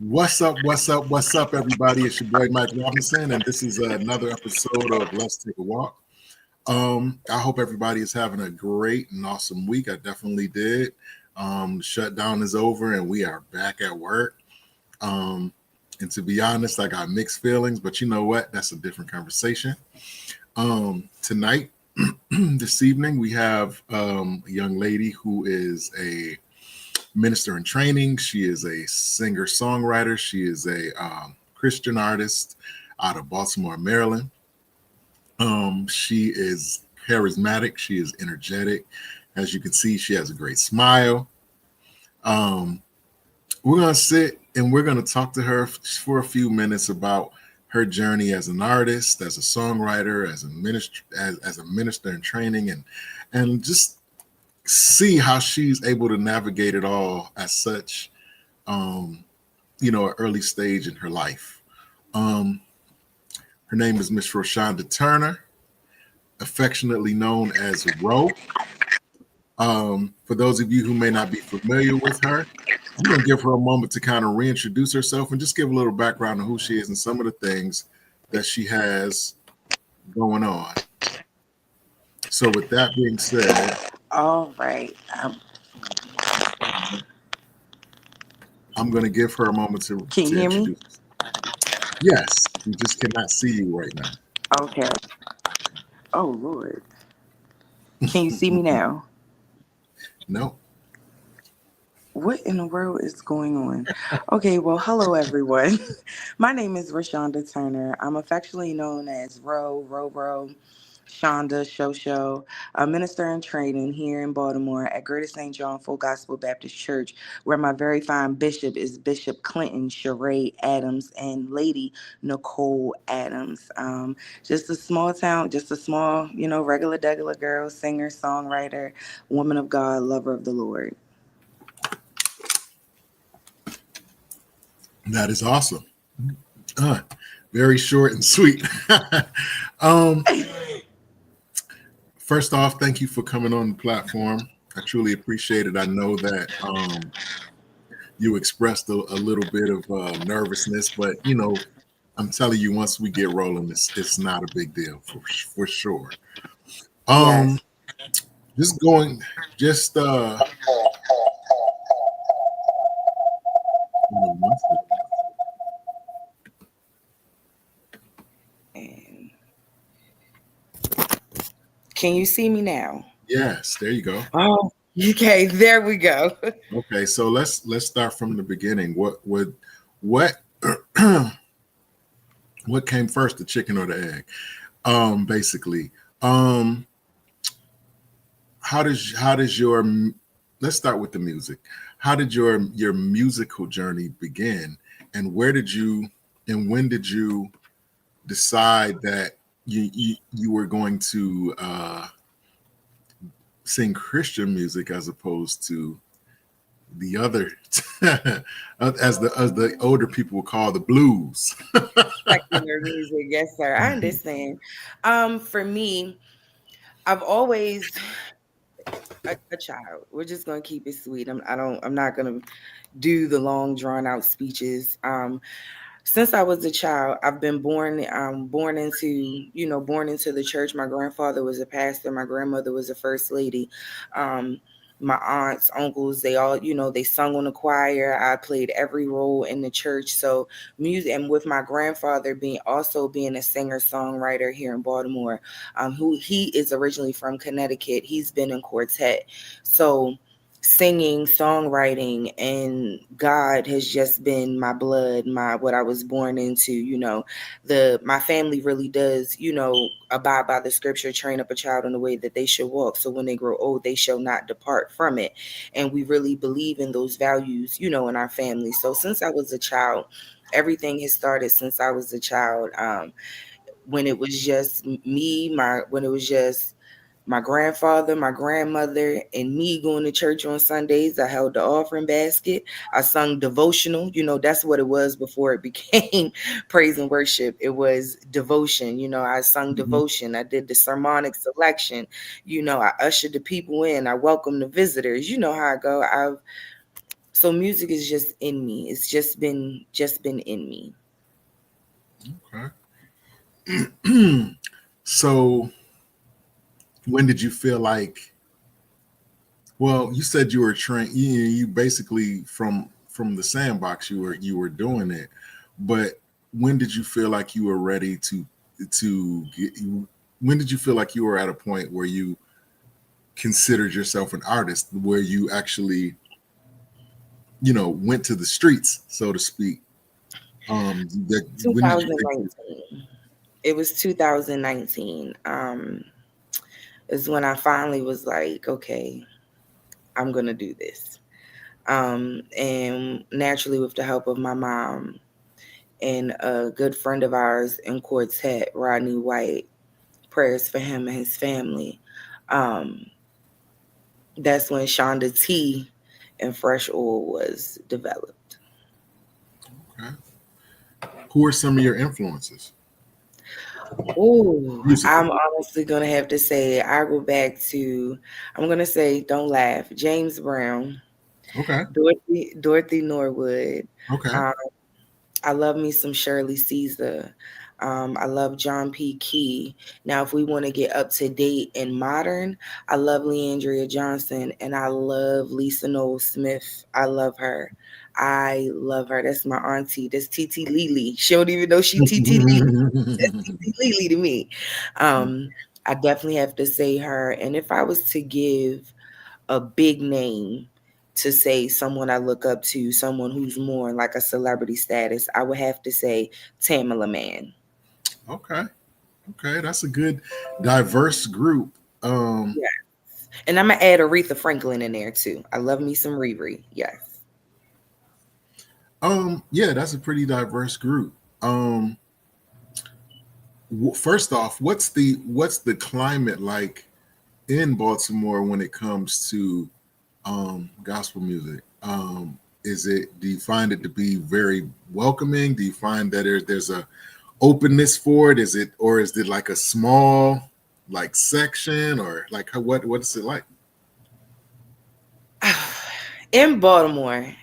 What's up? What's up? What's up, everybody? It's your boy Mike Robinson, and this is another episode of Let's Take a Walk. I hope everybody is having a great and awesome week. I definitely did. The shutdown is over, and we are back at work. And to be honest, I got mixed feelings, but you know what? That's a different conversation. Tonight, this evening, we have a young lady who is a minister in training. She is a singer songwriter. She is a Christian artist out of Baltimore, Maryland. She is charismatic. She is energetic. As you can see, she has a great smile. We're going to sit and we're going to talk to her for a few minutes about her journey as an artist, as a songwriter, as a minister in training, and just see how she's able to navigate it all at such, an early stage in her life. Her name is Miss Roshonda Turner, affectionately known as Ro. For those of you who may not be familiar with her, I'm going to give her a moment to kind of reintroduce herself and just give a little background on who she is and some of the things that she has going on. So with that being said, all right. I'm going to give her a moment to Can you hear me? Yes, we just cannot see you right now. Okay. Oh, Lord. Can you see me now? No. What in the world is going on? Okay, well, hello, everyone. My name is Roshonda Turner. I'm affectionately known as Ro, Shonda, Show, a minister in training here in Baltimore at Greater St. John Full Gospel Baptist Church, where my very fine bishop is Bishop Clinton Sheree Adams and Lady Nicole Adams. Just a small town, just a small, regular degular girl, singer, songwriter, woman of God, lover of the Lord. That is awesome. Very short and sweet. First off, thank you for coming on the platform. I truly appreciate it. I know that you expressed a little bit of nervousness, but I'm telling you, once we get rolling, it's not a big deal for sure. Yes. Just And can you see me now? Yes, there you go. Oh, okay, there we go. Okay, so let's start from the beginning. What what came first, the chicken or the egg? Basically, how does your let's start with the music. How did your musical journey begin, and when did you decide that you were going to sing Christian music as opposed to the other as the older people would call the blues? Secular music, yes, sir. I understand. For me, I've always a child. We're just gonna keep it sweet. I'm not gonna do the long drawn out speeches. Since I was a child, I've been born into the church. My grandfather was a pastor. My grandmother was a first lady. My aunts, uncles, they all, they sung on the choir. I played every role in the church. So music, and with my grandfather being a singer songwriter here in Baltimore, who he is originally from Connecticut. He's been in quartet. So singing, songwriting, and God has just been my blood, what I was born into. My family really does, abide by the scripture, train up a child in the way that they should walk. So when they grow old, they shall not depart from it. And we really believe in those values, in our family. So since I was a child, everything has started since I was a child. When it was just my grandfather, my grandmother, and me going to church on Sundays. I held the offering basket. I sung devotional. That's what it was before it became praise and worship. It was devotion. I sung devotion. I did the sermonic selection. I ushered the people in. I welcomed the visitors. You know how I go. So music is just in me. It's just been in me. Okay. So when did you feel like, well, you said you were trained, you basically from the sandbox you were doing it, but when did you feel like you were ready to get, when did you feel like you were at a point where you considered yourself an artist, where you actually, went to the streets, so to speak? That, when did you think? 2019. It was 2019. Is when I finally was like, okay, I'm gonna do this. And naturally, with the help of my mom and a good friend of ours in quartet, Rodney White, prayers for him and his family. Um, that's when Shonda Tea and Fresh Oil was developed. Okay. Who are some of your influences Ooh, musically? I'm honestly gonna have to say I go back to, I'm gonna say, don't laugh, James Brown, Okay. Dorothy Norwood. Okay. Um, I love me some Shirley Caesar. I love John P. Key. Now, if we want to get up to date and modern, I love Leandria Johnson and I love Lisa Noel Smith. I love her. I love her. That's my auntie. That's Titi Lily. She don't even know she Titi Lily. That's Titi Lily to me. I definitely have to say her. And if I was to give a big name to say someone I look up to, someone who's more like a celebrity status, I would have to say Tamala Mann. Okay. Okay. That's a good diverse group. Um, Yeah. And I'm gonna add Aretha Franklin in there too. I love me some Riri. Yes. yeah, that's a pretty diverse group. Um, First off, what's the climate like in Baltimore when it comes to gospel music? Do you find it to be very welcoming? Do you find that there's a openness for it? Is it like a small like section, or like what is it like? In Baltimore,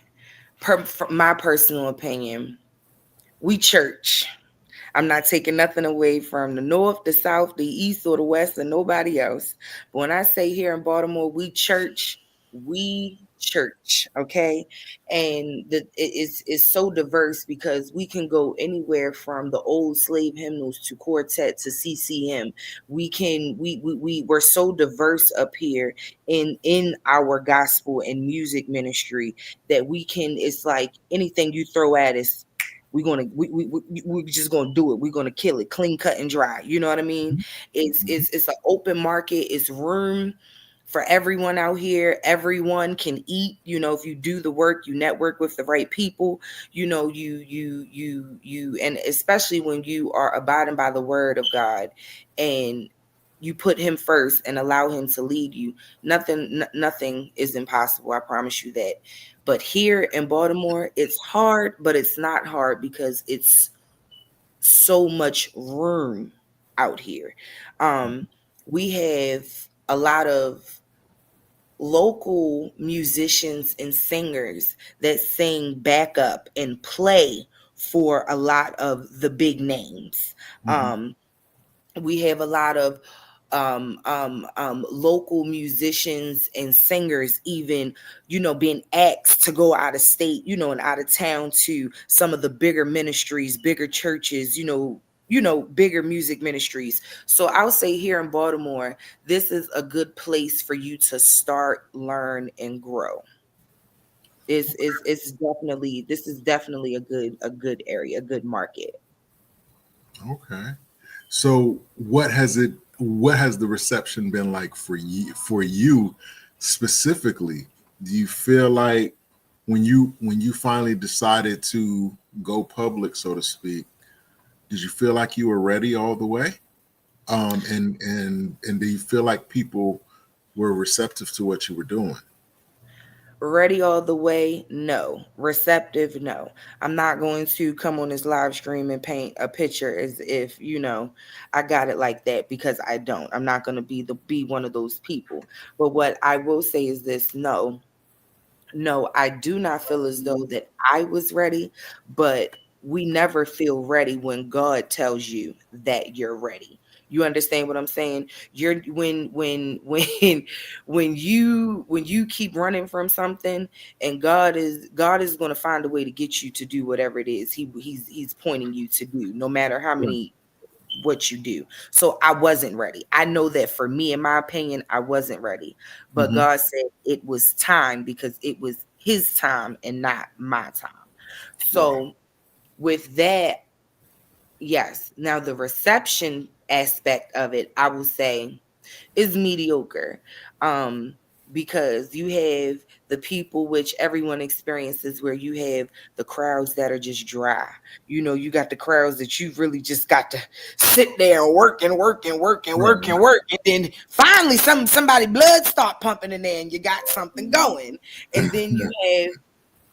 my personal opinion, we church. I'm not taking nothing away from the north, the south, the east, or the west, and nobody else. But when I say here in Baltimore, we church, okay? And it's so diverse because we can go anywhere from the old slave hymnals to quartet to CCM. We're so diverse up here in our gospel and music ministry that we can. It's like anything you throw at us, we're just gonna do it. We're gonna kill it, clean, cut, and dry. You know what I mean? Mhm. It's an open market. It's room for everyone out here. Everyone can eat. You know, if you do the work, you network with the right people. You know, and especially when you are abiding by the word of God, and you put Him first and allow Him to lead you. Nothing is impossible. I promise you that. But here in Baltimore, it's hard, but it's not hard because it's so much room out here. Um, we have a lot of local musicians and singers that sing backup and play for a lot of the big names. Mhm. Um, we have a lot of local musicians and singers, even, being asked to go out of state, and out of town to some of the bigger ministries, bigger churches, bigger music ministries. So I'll say here in Baltimore, this is a good place for you to start, learn, and grow. It's definitely, this is definitely a good area, a good market. Okay. So what has the reception been like for you specifically? Do you feel like when you finally decided to go public, so to speak, did you feel like you were ready all the way? And do you feel like people were receptive to what you were doing? Ready all the way? No. Receptive? No. I'm not going to come on this live stream and paint a picture as if, I got it like that, because I don't. I'm not going to be one of those people. But what I will say is this: no. No, I do not feel as though that I was ready, but we never feel ready when God tells you that you're ready. You understand what I'm saying? You're when you keep running from something, and God is going to find a way to get you to do whatever it is he's pointing you to do, no matter how Right. many what you do. So I wasn't ready. I know that for me, in my opinion, I wasn't ready. But Hmm. God said it was time because it was his time and not my time. Right. So with that, yes. Now the reception aspect of it, I will say is mediocre. Um, because you have the people which everyone experiences where you have the crowds that are just dry. You got the crowds that you really just got to sit there and work and work and work and work Right. and work. And then finally somebody blood start pumping in there and you got something going. And then Yeah.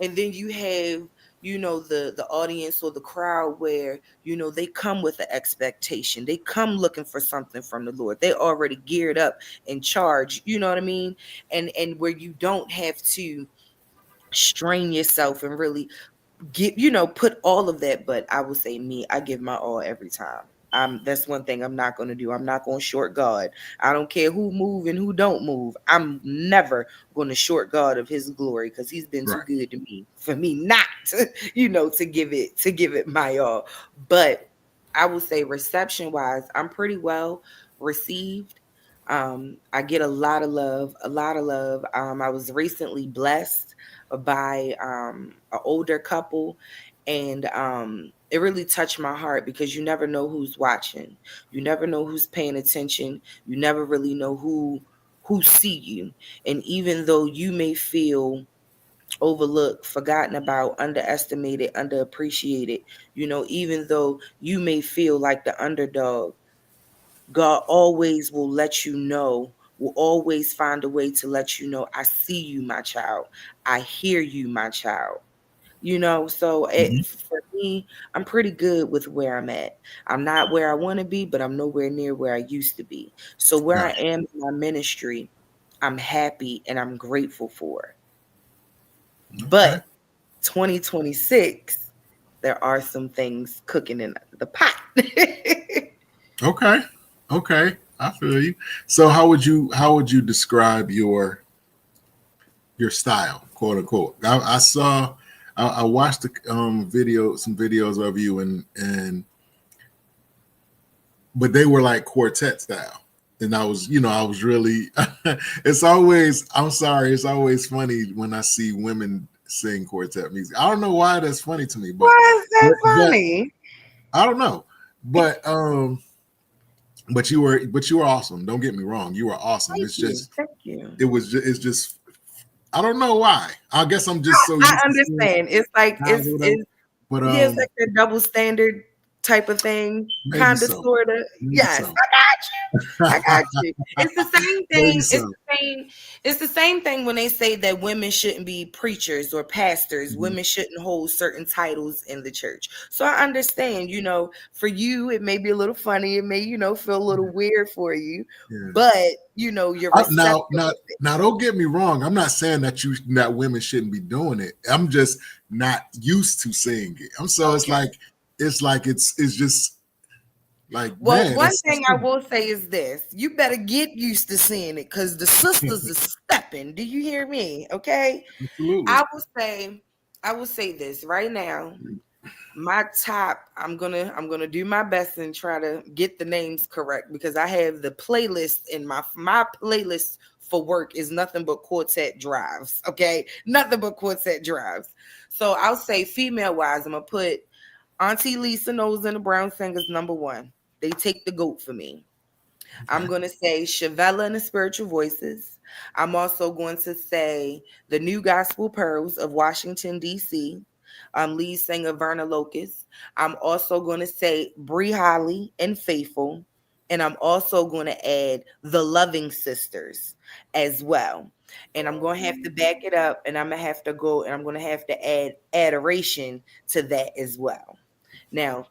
you have the audience or the crowd where they come with an expectation, they come looking for something from the Lord, they already geared up and charged, you know what I mean, and where you don't have to strain yourself and really put all of that. But I will say, me, I give my all every time. That's one thing I'm not going to do. I'm not going to short God. I don't care who move and who don't move. I'm never going to short God of his glory, because he's been too Right. good to me for me not to give it my all. But I will say, reception wise, I'm pretty well received. I get a lot of love, a lot of love. I was recently blessed by an older couple, and it really touched my heart, because you never know who's watching, you never know who's paying attention, you never really know who see you. And even though you may feel overlooked, forgotten about, underestimated, underappreciated, even though you may feel like the underdog, God always will let you know, will always find a way to let you know, I see you, my child. I hear you, my child. So Hmm. for me, I'm pretty good with where I'm at. I'm not where I want to be, but I'm nowhere near where I used to be. So where I Got am in my ministry, I'm happy and I'm grateful for. you. Okay. But 2026, there are some things cooking in the pot. Okay. Okay. I feel you. So how would you describe your style, quote unquote? I saw I watched some videos of you, and but they were like quartet style. And I was really it's always, I'm sorry, it's always funny when I see women sing quartet music. I don't know why that's funny to me, but Why is that but funny? I don't know. But you were awesome. Don't get me wrong. You were awesome. Thank It's you. just Thank you. it's just I don't know why. I guess I'm just so I used to seeing understand. It's like guys or whatever. it's But yeah, it's like a double standard type of thing, maybe kind of, so. sort of. Maybe Yes, so. I got you. It's the same Maybe thing. It's so. the same. It's the same thing when they say that women shouldn't be preachers or pastors. Mhm. Women shouldn't hold certain titles in the church. So I understand. For you, it may be a little funny. It may, feel a little weird for you, Yeah. but you're receptive Now, of it. now, don't get me wrong. I'm not saying that women shouldn't be doing it. I'm just not used to seeing it. I'm so Okay. it's just like, Well, man, one that's thing I will say is this: you better get used to seeing it, because the sisters is stepping. Do you hear me? Okay. absolutely. I will say, this right now. My top, I'm gonna do my best and try to get the names correct, because I have the playlist in my playlist for work is nothing but quartet drives. Okay, nothing but quartet drives. So I'll say female wise, I'm gonna put Auntie Lisa Knowles and the Brown Singers number one. They take the goat for me. I'm Okay. going to say Shavella and the Spiritual Voices. I'm also going to say the New Gospel Pearls of Washington, D.C. Lead singer Verna Locust. I'm also going to say Bree Holly and Faithful. And I'm also going to add the Loving Sisters as well. And I'm going to have to back it up, and I'm going to have to go, and I'm going to have to add adoration to that as well. Now,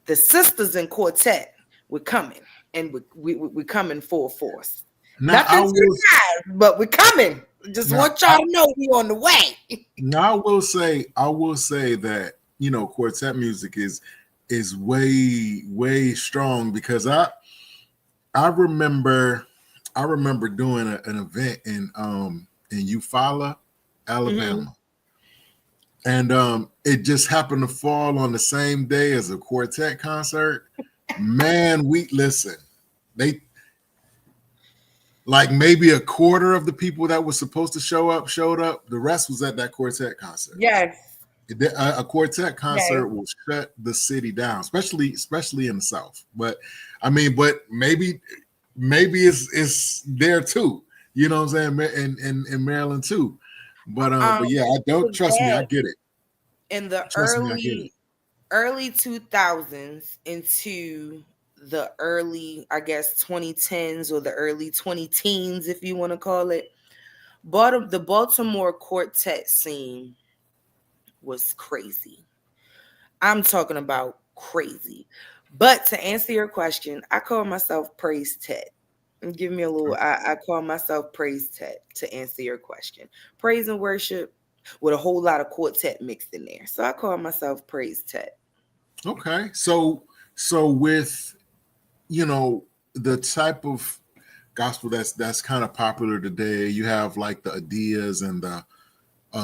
the sisters in quartet, we're coming, and we're coming full force. Now I Nothing too will fast, but we're coming. Just Now, want y'all to know we on the way. now I will say that quartet music is way strong because I remember doing an event in Eufaula, Mm-hmm. Alabama, and it just happened to fall on the same day as a quartet concert. Man, we listen. They like maybe a quarter of the people that was supposed to show up showed up. The rest was at that quartet concert. Yes. A quartet Yes. concert will shut the city down, especially in the South. But I mean, but maybe it's there too. You know what I'm saying? In Maryland too. But yeah, I don't Was trust me. I that get it. in the Trust me, I get it. early 2000s into the early, I guess, 2010s or the early 20 teens, if you want to call it. But the Baltimore quartet scene was crazy. I'm talking about crazy. But to answer your question, I call myself Praise Ted. Give me a little, I call myself Praise Ted to answer your question. Praise and worship with a whole lot of quartet mixed in there. So I call myself Praise Ted. Okay, so with the type of gospel that's kind of popular today, you have like the Adias and the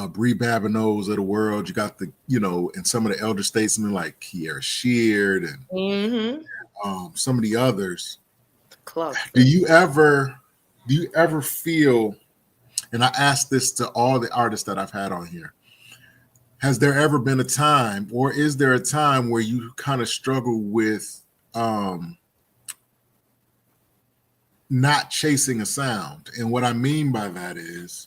Bree Babineaus of the world. You got and some of the elder statesmen like Kier Sheard and Mm-hmm. some of the others. Do Classic. you ever feel? And I ask this to all the artists that I've had on here. Has there ever been a time, or is there a time where you kind of struggle with not chasing a sound? And what I mean by that is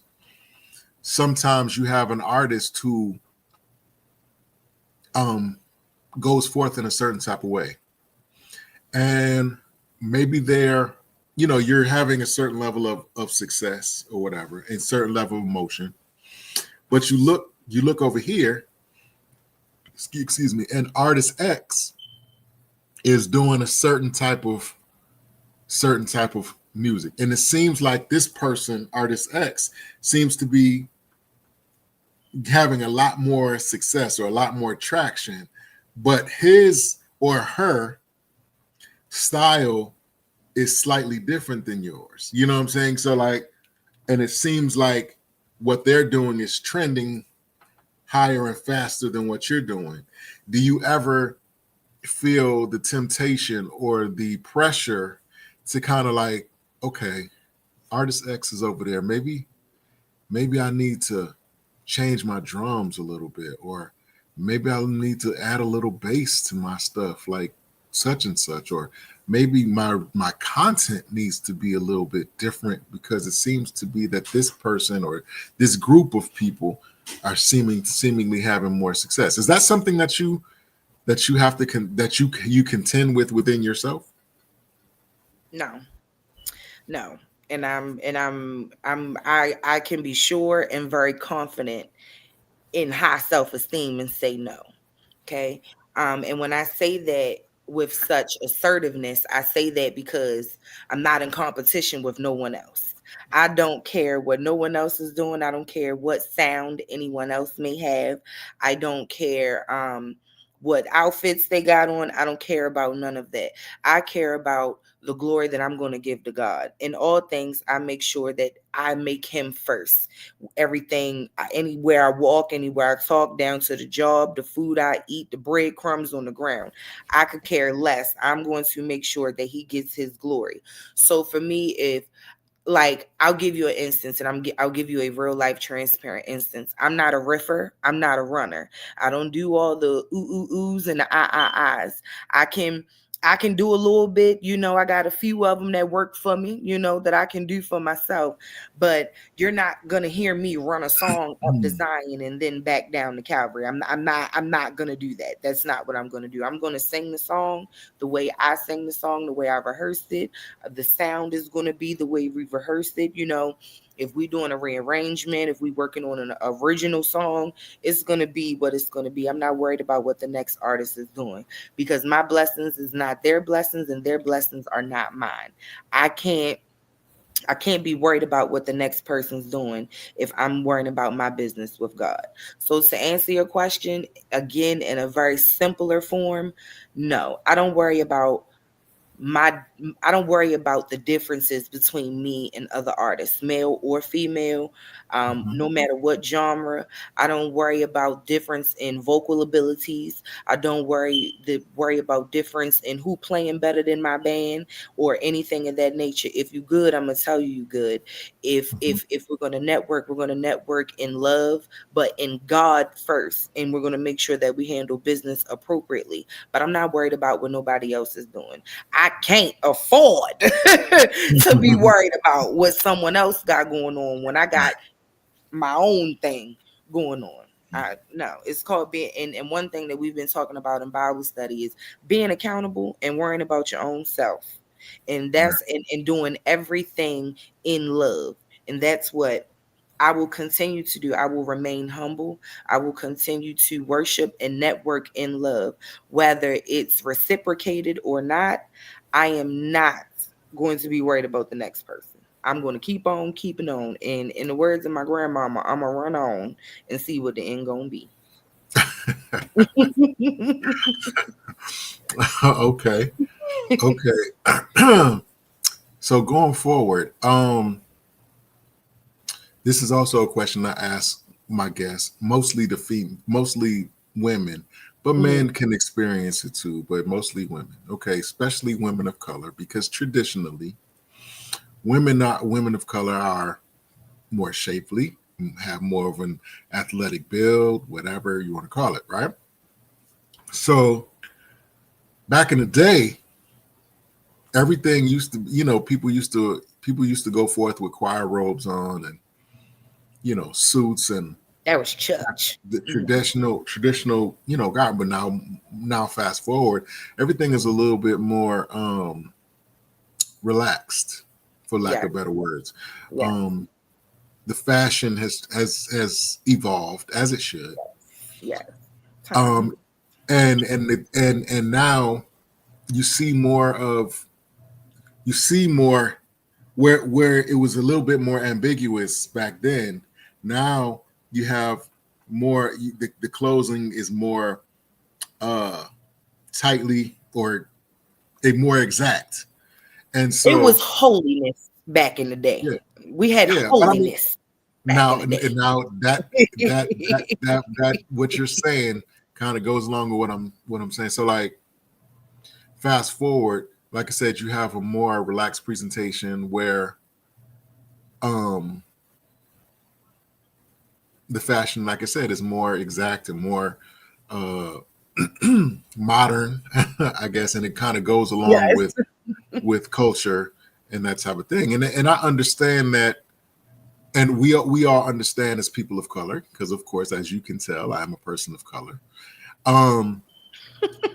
sometimes you have an artist who goes forth in a certain type of way, and maybe you're having a certain level of success or whatever, a certain level of emotion, but you look over here, excuse me, and artist X is doing a certain type of music, and it seems like this person, artist X, seems to be having a lot more success or a lot more traction, but his or her style is slightly different than yours. You know what I'm saying? So like, and it seems like what they're doing is trending higher and faster than what you're doing. Do you ever feel the temptation or the pressure to kind of like, okay, artist X is over there. Maybe I need to change my drums a little bit, or maybe I need to add a little bass to my stuff, like such and such, or maybe my content needs to be a little bit different because it seems to be that this person or this group of people are seemingly having more success. Is that something that you have to that you contend with within yourself? No, no. I can be sure and very confident in high self-esteem and say no. Okay. And when I say that with such assertiveness, I say that because I'm not in competition with no one else. I don't care what no one else is doing. I don't care what sound anyone else may have. I don't care what outfits they got on. I don't care about none of that. I care about the glory that I'm going to give to God. In all things, I make sure that I make him first. Everything, anywhere I walk, anywhere I talk, down to the job, the food I eat, the breadcrumbs on the ground, I could care less. I'm going to make sure that he gets his glory. So for me, if like I'll give you an instance, and I'll give you a real life transparent instance. I'm not a riffer. I'm not a runner. I don't do all the oohs and the ahs. I can I can do a little bit. I got a few of them that work for me. That I can do for myself. But you're not gonna hear me run a song up to Zion and then back down to Calvary. I'm not gonna do that. That's not what I'm gonna do. I'm gonna sing the song the way I sing the song, the way I rehearsed it. The sound is going to be the way we rehearsed it. If we're doing a rearrangement, if we're working on an original song, it's going to be what it's going to be. I'm not worried about what the next artist is doing because my blessings is not their blessings and their blessings are not mine. I can't I can't be worried about what the next person's doing if I'm worrying about my business with God. So, to answer your question, again, in a very simpler form, no, my I don't worry about the differences between me and other artists, male or female, Mhm. no matter what genre. I don't worry about difference in vocal abilities. I don't worry about difference in who playing better than my band or anything of that nature. If you good, I'm gonna tell you good. If Mhm. if if we're gonna network in love, but in God first, and we're gonna make sure that we handle business appropriately. But I'm not worried about what nobody else is doing. I can't afford to be worried about what someone else got going on when I got Right. my own thing going on. No, it's called being, and one thing that we've been talking about in Bible study is being accountable and worrying about your own self. And Right. that's and doing everything in love. And that's what I will continue to do. I will remain humble. I will continue to worship and network in love. Whether it's reciprocated or not, I am not going to be worried about the next person. I'm going to keep on keeping on. And in the words of my grandmama, I'm going to run on and see what the end going to be. Okay. Okay. So going forward, this is also a question I ask my guests, mostly women, but men Mhm. can experience it too, but mostly women. Okay, especially women of color, because traditionally, women of color are more shapely, have more of an athletic build, whatever you want to call it, right? So back in the day, everything used to, people used to go forth with choir robes on and suits and That was church. the Mhm. traditional God. But now fast forward, everything is a little bit more relaxed, for lack Yes, of better words. yes, um the fashion has evolved as it should. yes. um Time. and now you see more of you see more where it was a little bit more ambiguous back then. Now you have more, the clothing is more uh tightly, or a more exact. And It was so, holiness back in the day. yeah, We had yeah. But I mean, holiness back in the day. now that what you're saying kind of goes along with what I'm saying. So, like, fast forward, like I said, you have a more relaxed presentation where um the fashion, like I said, is more exact and more uh modern, I guess, and it kind of goes along Yes. with culture and that type of thing. And I understand that, and we all understand as people of color, because of course, as you can tell, I am a person of color. Um,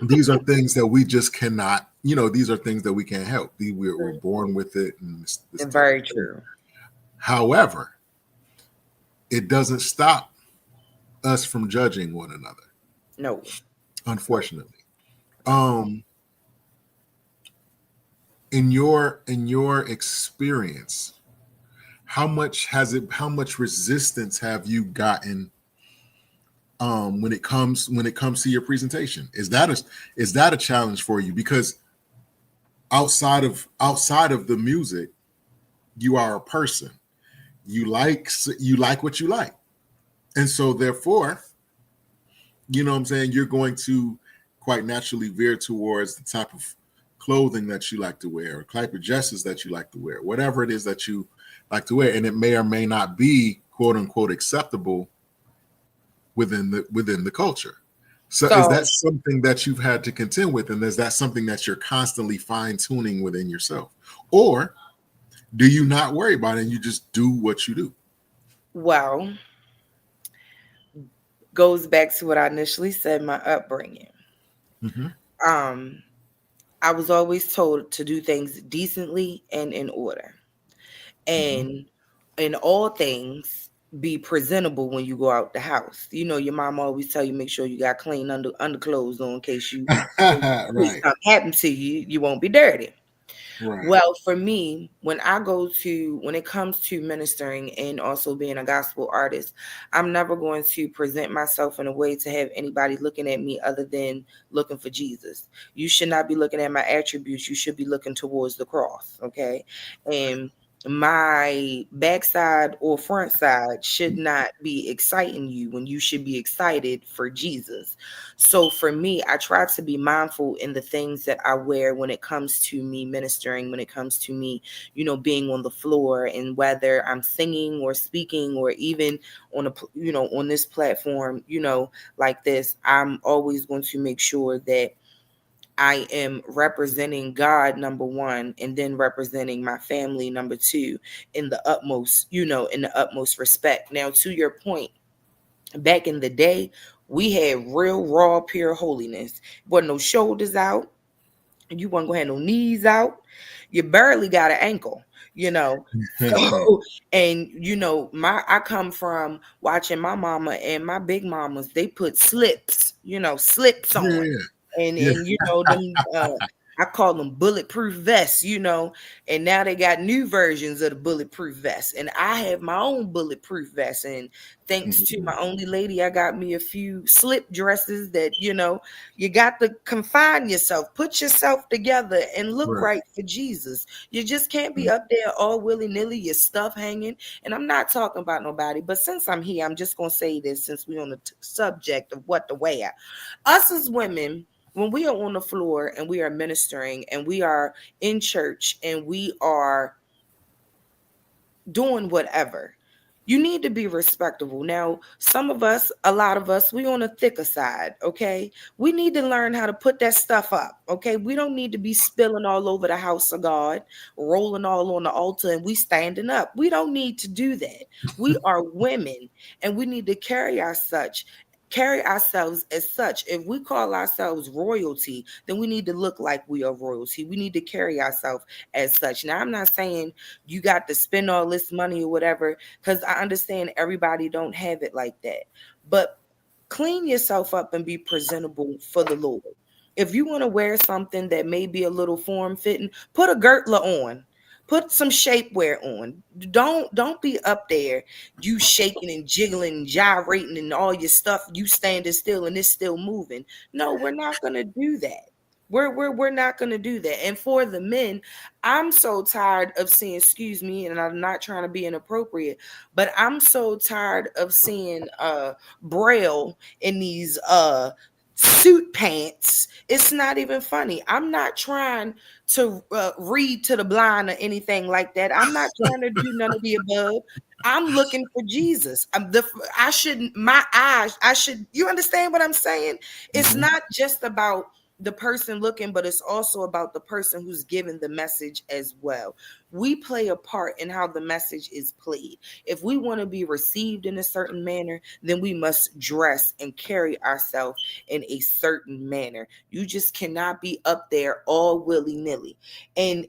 these are things that we just cannot, these are things that we can't help. We're born with it, and this type of Very thing. true. However, it doesn't stop us from judging one another, No, no. unfortunately. Um, in your experience, how much resistance have you gotten when it comes to your presentation? Is that a challenge for you? Because outside of the music, you are a person. You like what you like, and so therefore, what I'm saying, you're going to quite naturally veer towards the type of clothing that you like to wear, or type of dresses that you like to wear, whatever it is that you like to wear, and it may or may not be quote unquote acceptable within the culture. So is that So, something that you've had to contend with, and is that something that you're constantly fine tuning within yourself, or do you not worry about it and you just do what you do? well, goes back to what I initially said, my upbringing. Mm-hmm. Um, I was always told to do things decently and in order. Mm-hmm. And in all things, be presentable when you go out the house. You know, your mom always tell you make sure you got clean underclothes on in case Right. something happen to you, you won't be dirty. Right. Well, for me, when it comes to ministering and also being a gospel artist, I'm never going to present myself in a way to have anybody looking at me other than looking for Jesus. You should not be looking at my attributes. You should be looking towards the cross. Okay. And my backside or front side should not be exciting you when you should be excited for Jesus. So for me, I try to be mindful in the things that I wear when it comes to me ministering, when it comes to me, being on the floor, and whether I'm singing or speaking or even on this platform, like this, I'm always going to make sure that I am representing God, number one, and then representing my family, number two, in the utmost respect. Now, to your point, back in the day, we had real raw, pure holiness. Wasn't no shoulders out. You wasn't gonna have no knees out. You barely got an ankle, you know. So, and I come from watching my mama and my big mamas. They put slips on, Yeah. Yeah. and them. I call them bulletproof vests, and now they got new versions of the bulletproof vest. And I have my own bulletproof vest. And thanks to Mhm. my only lady, I got me a few slip dresses that, you got to confine yourself, put yourself together and look Right. right for Jesus. You just can't be up there all willy-nilly, your stuff hanging. And I'm not talking about nobody, but since I'm here, I'm just going to say this since we're on the subject of what to wear. Us as women, when we are on the floor and we are ministering and we are in church and we are doing whatever, you need to be respectable. Now, a lot of us, we on the thicker side, okay? We need to learn how to put that stuff up, okay? We don't need to be spilling all over the house of God, rolling all on the altar, and we standing up. We don't need to do that. We are women, and we need to carry ourselves as such. If we call ourselves royalty, then we need to look like we are royalty. We need to carry ourselves as such. Now, I'm not saying you got to spend all this money or whatever, because I understand everybody don't have it like that. But clean yourself up and be presentable for the Lord. If you want to wear something that may be a little form fitting, put a girdler on. Put some shapewear on. Don't be up there, you shaking and jiggling and gyrating and all your stuff, you standing still and it's still moving. No, we're not gonna do that. We're not gonna do that. And for the men, I'm so tired of seeing, excuse me, and I'm not trying to be inappropriate, but I'm so tired of seeing braille in these suit pants. It's not even funny. I'm not trying to read to the blind or anything like that. I'm not trying to do none of the above. I'm looking for Jesus. I shouldn't, my eyes, I should, you understand what I'm saying? It's Mhm. not just about the person looking, but it's also about the person who's giving the message as well. We play a part in how the message is played. If we want to be received in a certain manner, then we must dress and carry ourselves in a certain manner. You just cannot be up there all willy-nilly. And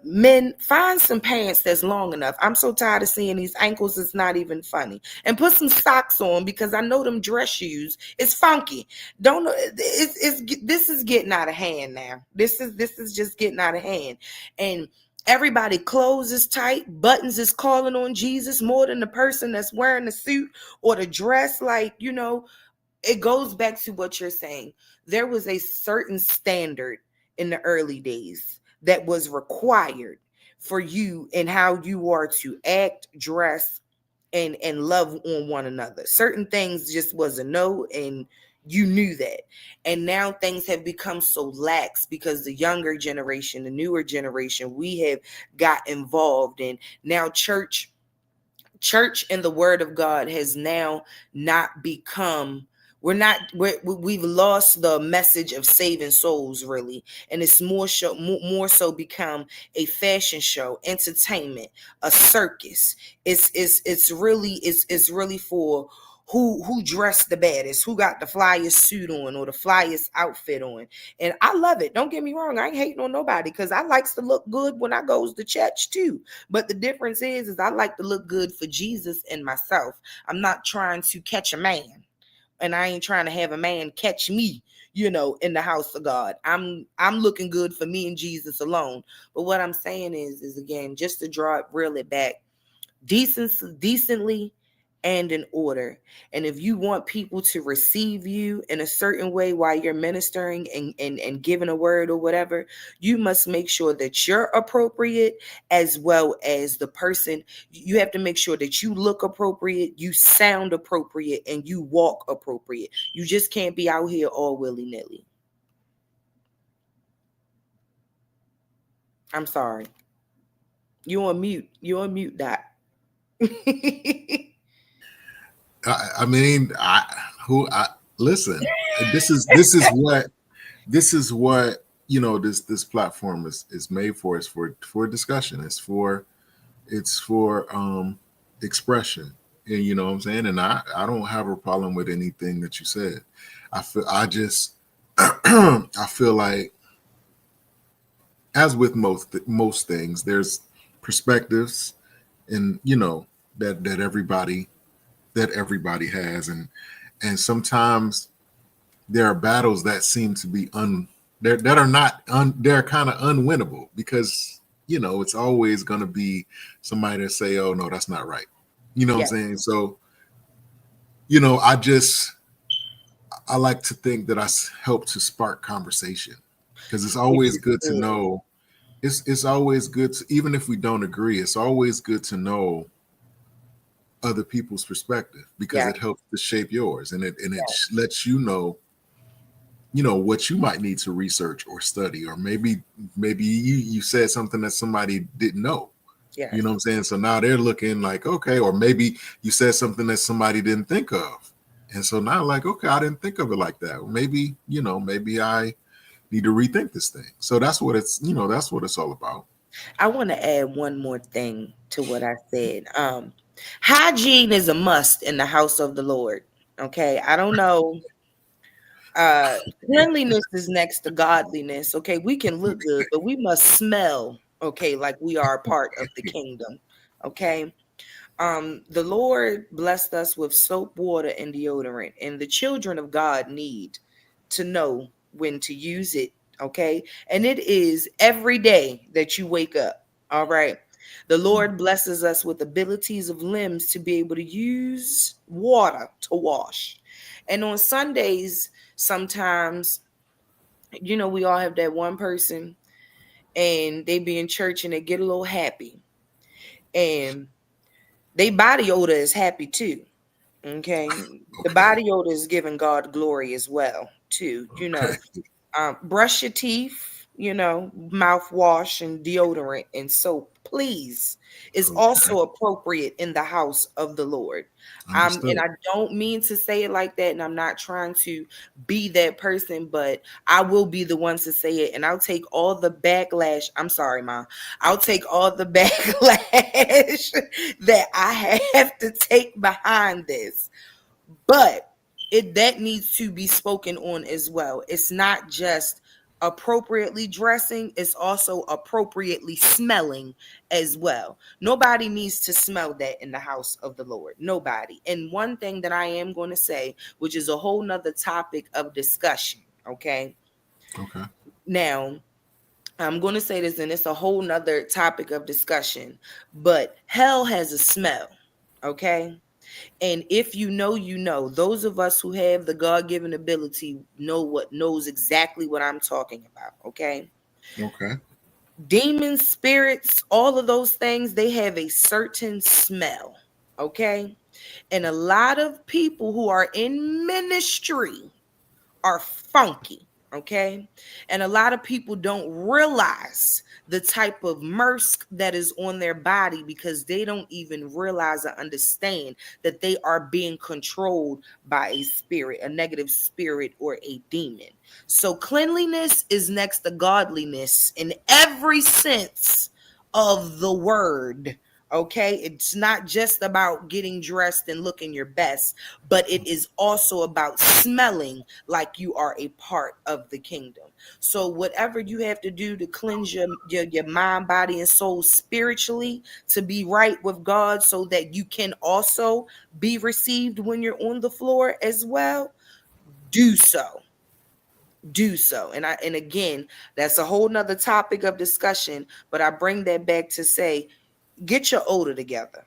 men, find some pants that's long enough. I'm so tired of seeing these ankles, it's not even funny. And put some socks on, because I know them dress shoes, it's funky. Don't this is getting out of hand now. This is just getting out of hand. And everybody clothes is tight, buttons is calling on Jesus more than the person that's wearing the suit or the dress. Like, it goes back to what you're saying. There was a certain standard in the early days that was required for you and how you are to act, dress, and love on one another. Certain things just was a no, and you knew that. And now things have become so lax because the younger generation, the newer generation, we have got involved, and now church and the word of God has now not become, we've lost the message of saving souls, really. And it's more so become a fashion show, entertainment, a circus. It's really for who dressed the baddest, who got the flyest suit on or the flyest outfit on. And I love it, don't get me wrong, I ain't hating on nobody, because I likes to look good when I goes to church too. But the difference is I like to look good for Jesus and myself. I'm not trying to catch a man, and I ain't trying to have a man catch me. in the house of God. I'm looking good for me and Jesus alone. But what I'm saying is again, just to reel it back, decently and in order. And if you want people to receive you in a certain way while you're ministering and giving a word or whatever, you must make sure that you're appropriate, as well as the person. You have to make sure that you look appropriate, you sound appropriate, and you walk appropriate. You just can't be out here all willy-nilly. I'm sorry. You on mute. You on mute, Doc. I mean, I listen. This is what this platform is made for. It's for discussion. It's for expression. And you know what I'm saying? And I don't have a problem with anything that you said. I just I feel like, as with most things, there's perspectives, and that everybody has, and sometimes there are battles that seem to be that are not they're kind of unwinnable, because it's always going to be somebody that say, oh no, that's not right. You know what I'm Yeah. saying? So I like to think that help to spark conversation, because it's Which always is good to good. know. It's always good to, even if we don't agree, it's always good to know other people's perspective, because Yeah. it helps to shape yours, and it lets you know what you might need to research or study, or maybe you said something that somebody didn't know. You Yes. know what I'm saying? So now they're looking like, okay, or maybe you said something that somebody didn't think of, and so now, like, okay, I didn't think of it like that. Maybe I need to rethink this thing. So that's what it's all about. I want to add one more thing to what I said. Hygiene is a must in the house of the Lord. Okay. I don't know. Uh, Cleanliness is next to godliness. Okay. We can look good, but we must smell, okay, like we are a part of the kingdom. Okay. The Lord blessed us with soap, water, and deodorant, and the children of God need to know when to use it. Okay. And it is every day that you wake up. All right. The Lord blesses us with abilities of limbs to be able to use water to wash. And on Sundays, sometimes, we all have that one person, and they be in church and they get a little happy, and they body odor is happy too. Okay. The Okay. body odor is giving God glory as well, too. Okay. Brush your teeth, mouthwash and deodorant and soap, please, is Okay. also appropriate in the house of the Lord. And Understood. I don't mean to say it like that, and I'm not trying to be that person, but I will be the one to say it, and I'll take all the backlash. I'm sorry, Mom. I'll take all the backlash that I have to take behind this, but that needs to be spoken on as well. It's not just appropriately dressing, it's also appropriately smelling as well. Nobody needs to smell that in the house of the Lord. Nobody. And one thing that I am going to say, which is a whole nother topic of discussion, okay? Okay. Now, I'm going to say this, and it's a whole nother topic of discussion, but hell has a smell, okay? And if you know, those of us who have the God-given ability knows exactly what I'm talking about. Okay. Okay. Demons, spirits, all of those things, they have a certain smell. Okay. And a lot of people who are in ministry are funky. Okay. And a lot of people don't realize the type of mersk that is on their body, because they don't even realize or understand that they are being controlled by a spirit, a negative spirit, or a demon. So cleanliness is next to godliness in every sense of the word. Okay. It's not just about getting dressed and looking your best, but it is also about smelling like you are a part of the kingdom. So whatever you have to do to cleanse your mind, body, and soul spiritually, to be right with God, so that you can also be received when you're on the floor as well, do so. do so. And again, that's a whole nother topic of discussion, but I bring that back to say, get your odor together.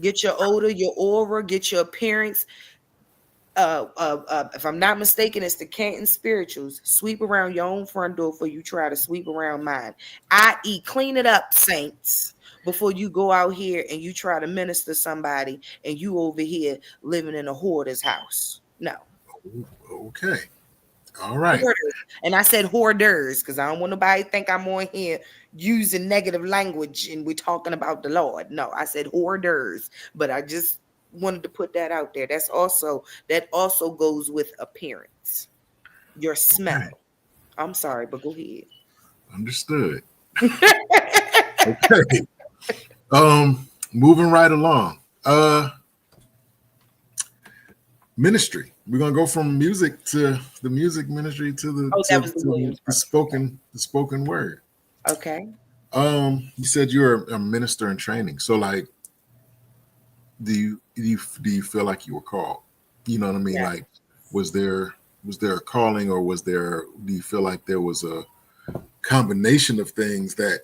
Get your odor, your aura, get your appearance. If I'm not mistaken, it's the Canton Spirituals. Sweep around your own front door before you try to sweep around mine. I.e., clean it up, saints, before you go out here and you try to minister somebody and you over here living in a hoarder's house. No. Okay. All right. Hoarders. And I said hoarders because I don't want nobody to think I'm on here using negative language and we're talking about the Lord. No, I said hoarders, but I just wanted to put that out there. That also goes with appearance, your Okay. smell. I'm sorry, but go ahead. Understood. Okay. Moving right along. Ministry. We're gonna go from music to the music ministry to the Oh, that was the to Williams the brothers. spoken word. Okay. You said you're a minister in training. So like, do you feel like you were called? You know what I mean? Yeah. Like, was there a calling, or do you feel like there was a combination of things that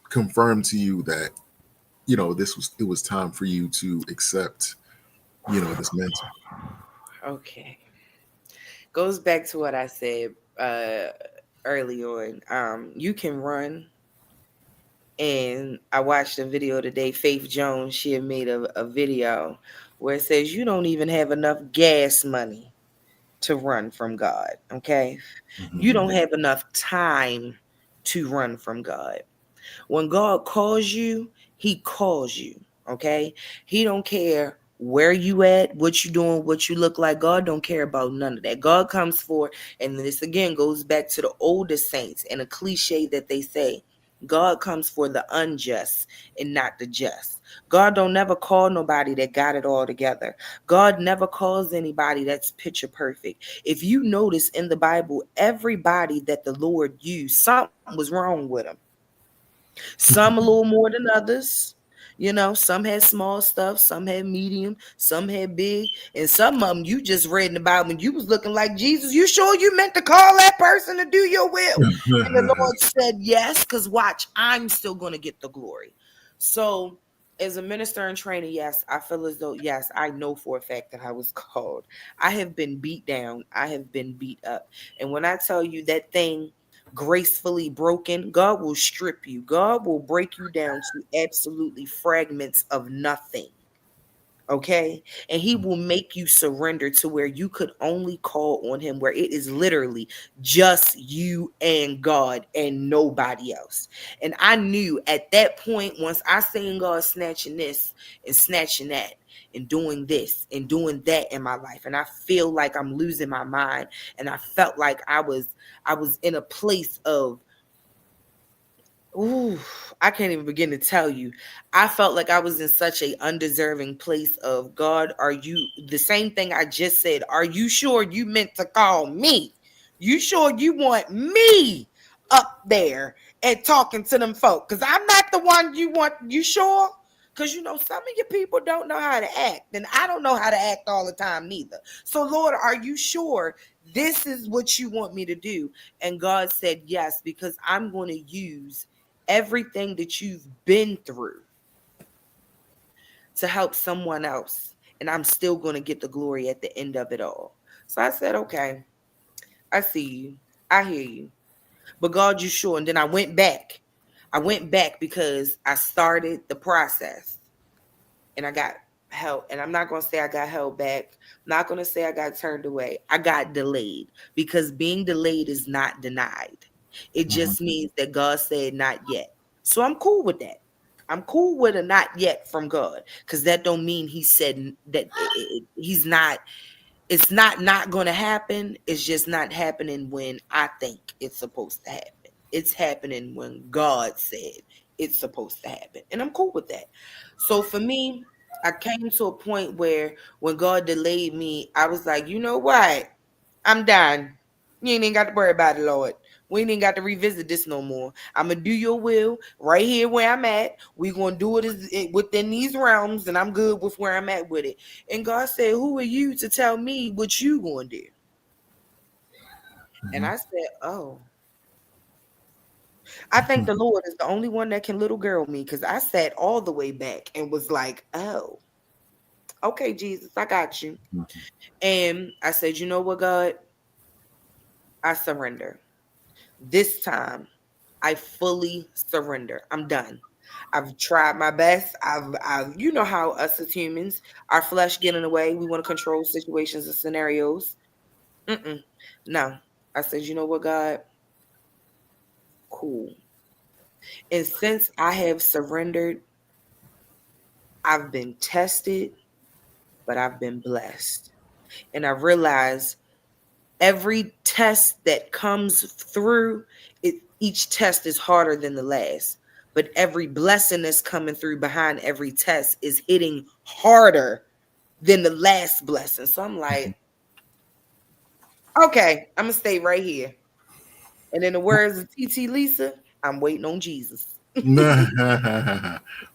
confirmed to you that, it was time for you to accept, this mentor? Okay. Goes back to what I said early on. You can run. And I watched a video today. Faith Jones, she had made a video where it says you don't even have enough gas money to run from God. Okay. Mm-hmm. You don't have enough time to run from God. When God calls you, he calls you. Okay. He don't care where you at, what you doing, what you look like. God don't care about none of that. God comes for, and this again goes back to the older saints and a cliche that they say, God comes for the unjust and not the just. God don't never call nobody that got it all together. God never calls anybody that's picture perfect. If you notice in the Bible, everybody that the Lord used, something was wrong with them. Some a little more than others. Some had small stuff, some had medium, some had big, and some of them you just read about when you was looking like Jesus. You sure you meant to call that person to do your will? And the Lord said yes, because watch, I'm still going to get the glory. So, as a minister in training, yes, I feel as though, yes, I know for a fact that I was called. I have been beat down, I have been beat up. And when I tell you that thing gracefully broken, God will strip you. God will break you down to absolutely fragments of nothing. Okay. And he will make you surrender to where you could only call on him, where it is literally just you and God and nobody else. And I knew at that point, once I seen God snatching this and snatching that and doing this and doing that in my life, and I feel like I'm losing my mind, and I felt like I was in a place of, ooh, I can't even begin to tell you. I felt like I was in such a undeserving place of, God, are you the same thing I just said? Are you sure you meant to call me? You sure you want me up there and talking to them folk? Because I'm not the one you want. You sure? Because some of your people don't know how to act, and I don't know how to act all the time neither. So, Lord, are you sure this is what you want me to do? And God said yes, because I'm going to use everything that you've been through to help someone else. And I'm still going to get the glory at the end of it all. So I said, okay, I see you. I hear you. But God, you sure? And then I went back. I went back because I started the process and I got held. And I'm not going to say I got held back. I'm not going to say I got turned away. I got delayed, because being delayed is not denied. It Mhm. just means that God said not yet. So I'm cool with that. I'm cool with a not yet from God, because that don't mean he said that he's not. It's not going to happen. It's just not happening when I think it's supposed to happen. It's happening when God said it's supposed to happen. And I'm cool with that. So for me, I came to a point where when God delayed me, I was like, you know what? I'm done. You ain't even got to worry about it, Lord. We ain't even got to revisit this no more. I'm gonna do your will right here where I'm at. We gonna do within these realms, and I'm good with where I'm at with it. And God said, "Who are you to tell me what you gonna do?" And I said, oh, I think the Lord is the only one that can little girl me, because I sat all the way back and was like, oh, okay, Jesus, I got you. And I said, you know what, God? I surrender. This time, I fully surrender. I'm done. I've tried my best. you know how us as humans, our flesh get in the way. We want to control situations and scenarios. Mm-mm. No. I said, you know what, God? Cool. And since I have surrendered, I've been tested, but I've been blessed. And I realized every test that comes through, each test is harder than the last. But every blessing that's coming through behind every test is hitting harder than the last blessing. So I'm like, okay, I'm gonna stay right here. And in the words of TT Lisa, I'm waiting on Jesus.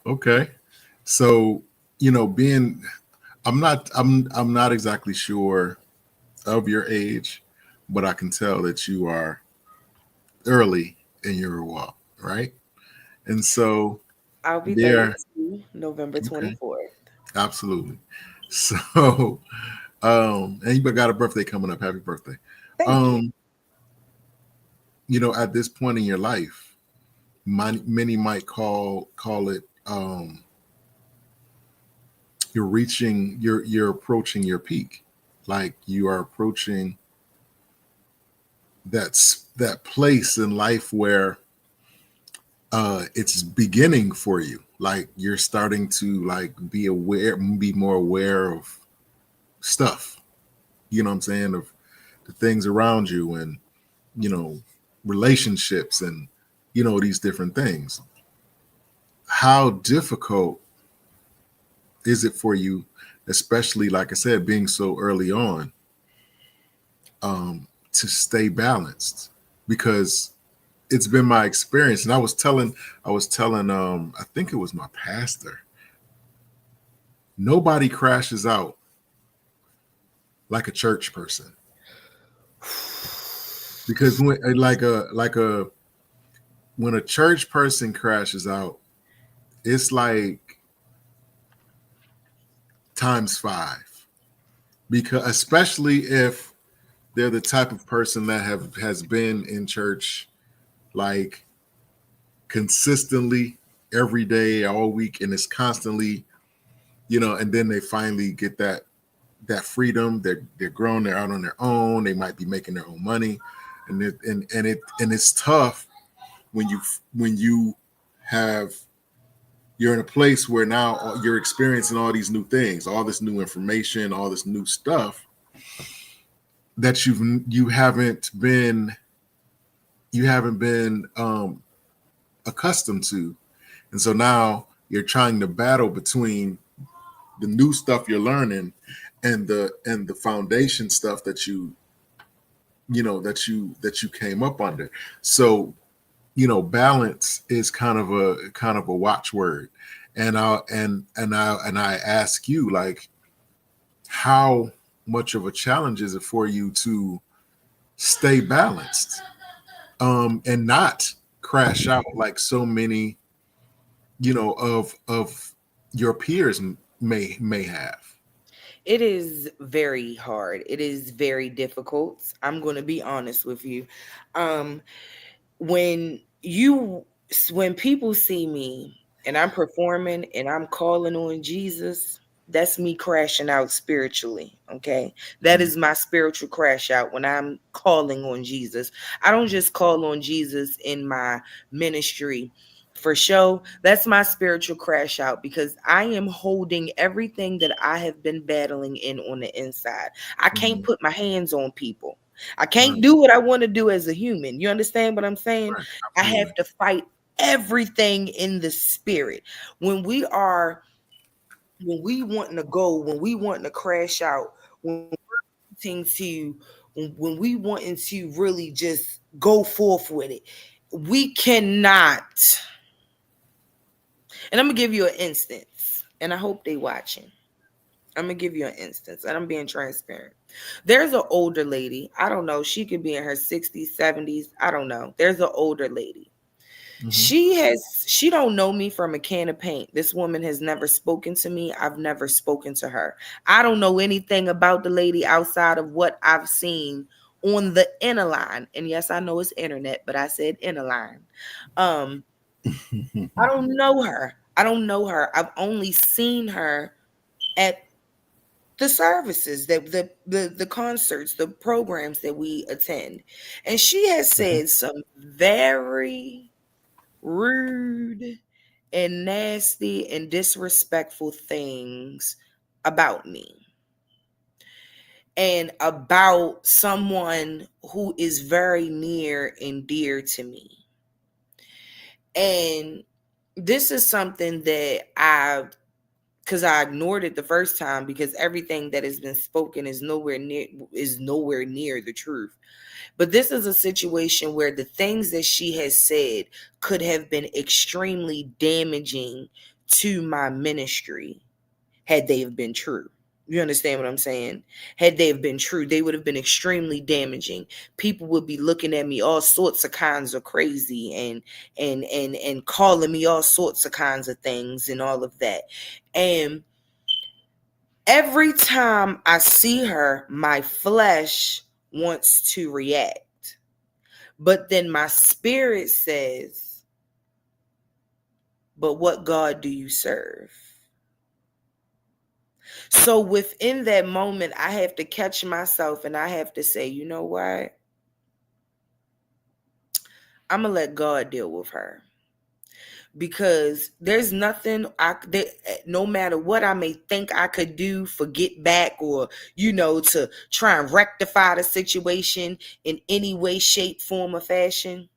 Okay. So, being I'm not exactly sure of your age, but I can tell that you are early in your walk, right? And so I'll be there, 32 November okay, 24th. absolutely. So, and you got a birthday coming up. Happy birthday. Thank you. Um, at this point in your life, many might call it you're approaching your peak, like you are approaching that place in life where it's beginning for you, like you're starting to like be more aware of stuff, what I'm saying, of the things around you, and you know relationships, and these different things. How difficult is it for you, especially like I said, being so early on, to stay balanced? Because it's been my experience, and I was telling I think it was my pastor, nobody crashes out like a church person. Because when a church person crashes out, it's like times five. Because especially if they're the type of person that has been in church like consistently every day all week, and it's constantly, and then they finally get that freedom. They're grown, they're out on their own, they might be making their own money, and it's tough when you have you're in a place where now you're experiencing all these new things, all this new information, all this new stuff that you haven't been accustomed to. And so now you're trying to battle between the new stuff you're learning and the foundation stuff that you came up under. So balance is kind of a watchword. And I ask you, like, how much of a challenge is it for you to stay balanced, and not crash out like so many of your peers may have? It is very hard. It is very difficult. I'm going to be honest with you. Um, when you when people see me and I'm performing and I'm calling on Jesus, that's me crashing out spiritually. Okay, that is my spiritual crash out when I'm calling on Jesus. I don't just call on Jesus in my ministry for show. That's my spiritual crash out, because I am holding everything that I have been battling in on the inside. I can't Mhm. put my hands on people. I can't Right, do what I want to do as a human. You understand what I'm saying? right, I absolutely. have to fight everything in the spirit. When we are, when we wanting to go, when we wanting to crash out, when we're wanting to, when we wanting to really just go forth with it, we cannot. And I'm gonna give you an instance, and I hope they watching. I'm gonna give you an instance, and I'm being transparent. There's an older lady. I don't know. She could be in her 60s, 70s. I don't know. There's an older lady. Mm-hmm. She don't know me from a can of paint. This woman has never spoken to me. I've never spoken to her. I don't know anything about the lady outside of what I've seen on the inner line. And yes, I know it's internet, but I said inner line. Um, I don't know her. I don't know her. I've only seen her at the services, the concerts, the programs that we attend. And she has Mm-hmm. said some very rude and nasty and disrespectful things about me and about someone who is very near and dear to me. And this is something that because I ignored it the first time, because everything that has been spoken is nowhere near the truth. But this is a situation where the things that she has said could have been extremely damaging to my ministry had they have been true. You understand what I'm saying? Had they have been true, they would have been extremely damaging. People would be looking at me all sorts of kinds of crazy and calling me all sorts of kinds of things and all of that. And every time I see her, my flesh wants to react. But then my spirit says, but what God do you serve? So within that moment, I have to catch myself and I have to say, you know what? I'm going to let God deal with her. Because there's nothing no matter what I may think I could do for get back, or to try and rectify the situation in any way, shape, form, or fashion,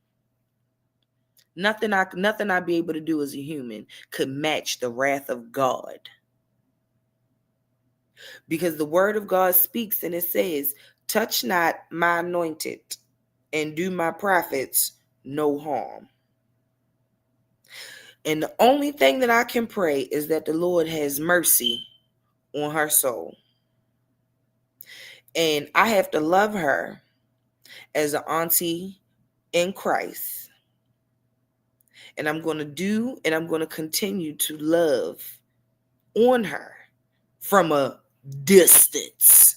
nothing I'd be able to do as a human could match the wrath of God. Because the word of God speaks and it says, touch not my anointed and do my prophets no harm. And the only thing that I can pray is that the Lord has mercy on her soul. And I have to love her as an auntie in Christ. And I'm going to continue to love on her from a distance.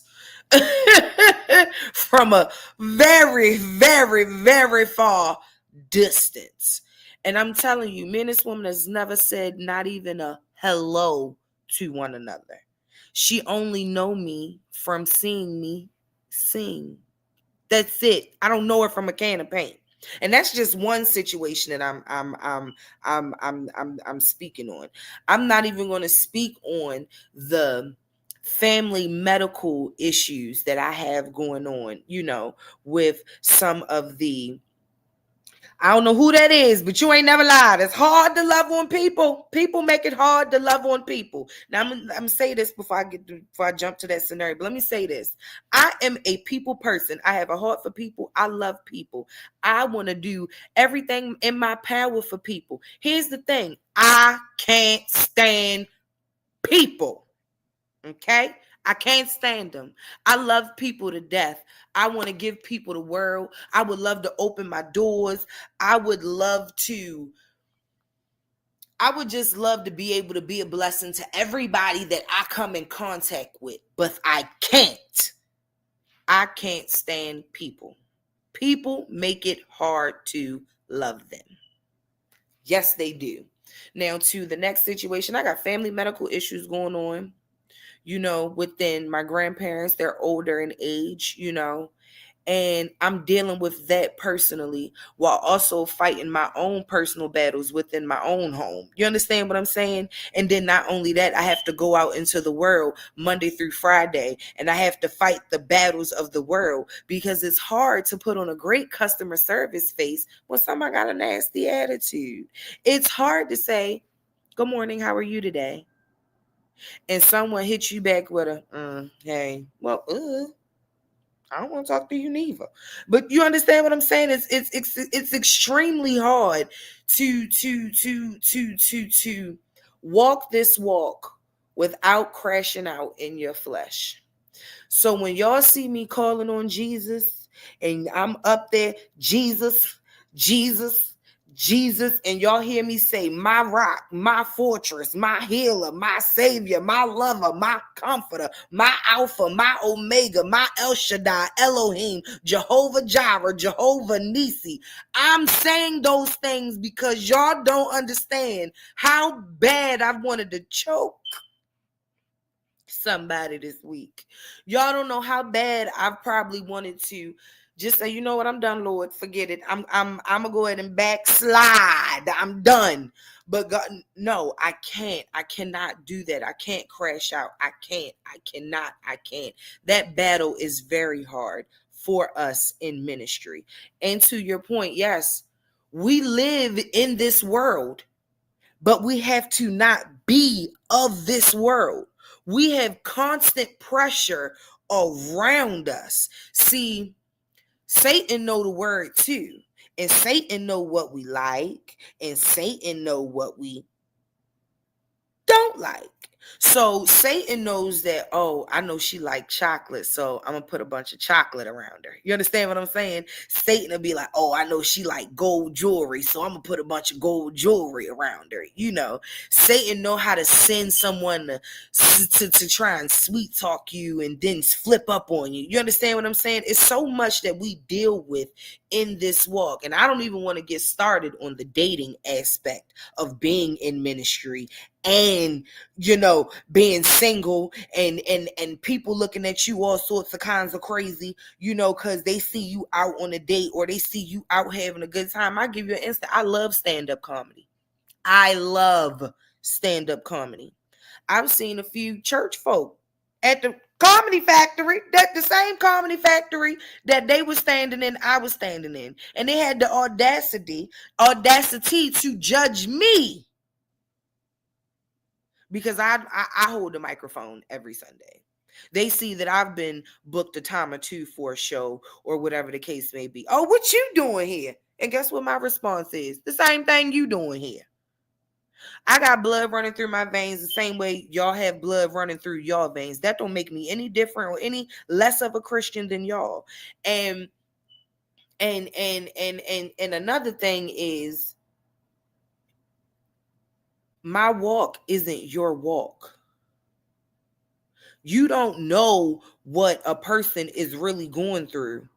From a very, very, very far distance. And I'm telling you, me and this woman has never said not even a hello to one another. She only know me from seeing me sing. That's it. I don't know her from a can of paint. And that's just one situation that I'm speaking on. I'm not even going to speak on the family medical issues that I have going on, with some of the, I don't know who that is, but you ain't never lied. It's hard to love on people. People make it hard to love on people. Now I'm say this before I jump to that scenario. But let me say this: I am a people person. I have a heart for people. I love people. I want to do everything in my power for people. Here's the thing: I can't stand people. Okay? I can't stand them. I love people to death. I want to give people the world. I would love to open my doors. I would just love to be able to be a blessing to everybody that I come in contact with. But I can't. I can't stand people. People make it hard to love them. Yes, they do. Now, to the next situation, I got family medical issues going on. Within my grandparents, they're older in age, and I'm dealing with that personally while also fighting my own personal battles within my own home. You understand what I'm saying? And then not only that, I have to go out into the world Monday through Friday, and I have to fight the battles of the world, because it's hard to put on a great customer service face when somebody got a nasty attitude. It's hard to say, good morning, how are you today? And someone hits you back with a, hey, well, I don't want to talk to you neither. But you understand what I'm saying? It's extremely hard to walk this walk without crashing out in your flesh. So when y'all see me calling on Jesus and I'm up there, Jesus, Jesus, Jesus, and y'all hear me say, my rock, my fortress, my healer, my savior, my lover, my comforter, my alpha, my omega, my El Shaddai, Elohim, Jehovah Jireh, Jehovah Nisi. I'm saying those things because y'all don't understand how bad I wanted to choke somebody this week. Y'all don't know how bad I've probably wanted to just say, you know what, I'm done, Lord. Forget it. I'm gonna go ahead and backslide. I'm done. But God, no, I can't. I cannot do that. I can't crash out. I can't. I cannot. I can't. That battle is very hard for us in ministry. And to your point, yes, we live in this world, but we have to not be of this world. We have constant pressure around us. See, Satan know the word too. And Satan know what we like. And Satan know what we don't like. So Satan knows that, oh, I know she like chocolate, so I'm gonna put a bunch of chocolate around her. You understand what I'm saying? Satan will be like, oh, I know she like gold jewelry, so I'm gonna put a bunch of gold jewelry around her. You know, Satan know how to send someone to try and sweet talk you and then flip up on you. You understand what I'm saying? It's so much that we deal with in this walk. And I don't even want to get started on the dating aspect of being in ministry and, you know, being single and people looking at you all sorts of kinds of crazy, you know, because they see you out on a date or they see you out having a good time. I give you an instant. I love stand-up comedy. I love stand-up comedy. I've seen a few church folk at the comedy factory, that the same comedy factory that they were standing in, I was standing in. And they had the audacity to judge me because I hold the microphone every Sunday. They see that I've been booked a time or two for a show or whatever the case may be. Oh, what you doing here? And guess what my response is? The same thing you doing here. I got blood running through my veins the same way y'all have blood running through y'all veins. That don't make me any different or any less of a Christian than y'all. And another thing is, my walk isn't your walk. You don't know what a person is really going through.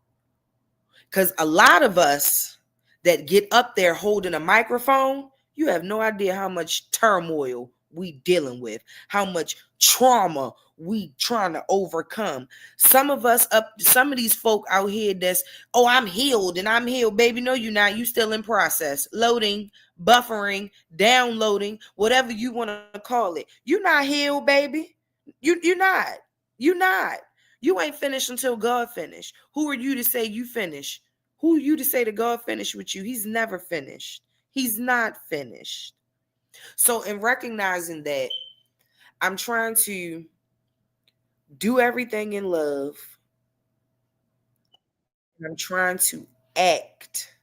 Because a lot of us that get up there holding a microphone, you have no idea how much turmoil we dealing with, how much trauma we trying to overcome. Some of these folk out here that's, oh, I'm healed and I'm healed. Baby, no, you're not. You still in process. Loading, buffering, downloading, whatever you want to call it. You're not healed, baby. You're not. You're not. You ain't finished until God finished. Who are you to say you finished? Who are you to say that God finished with you? He's never finished. He's not finished. So in recognizing that, I'm trying to do everything in love. I'm trying to act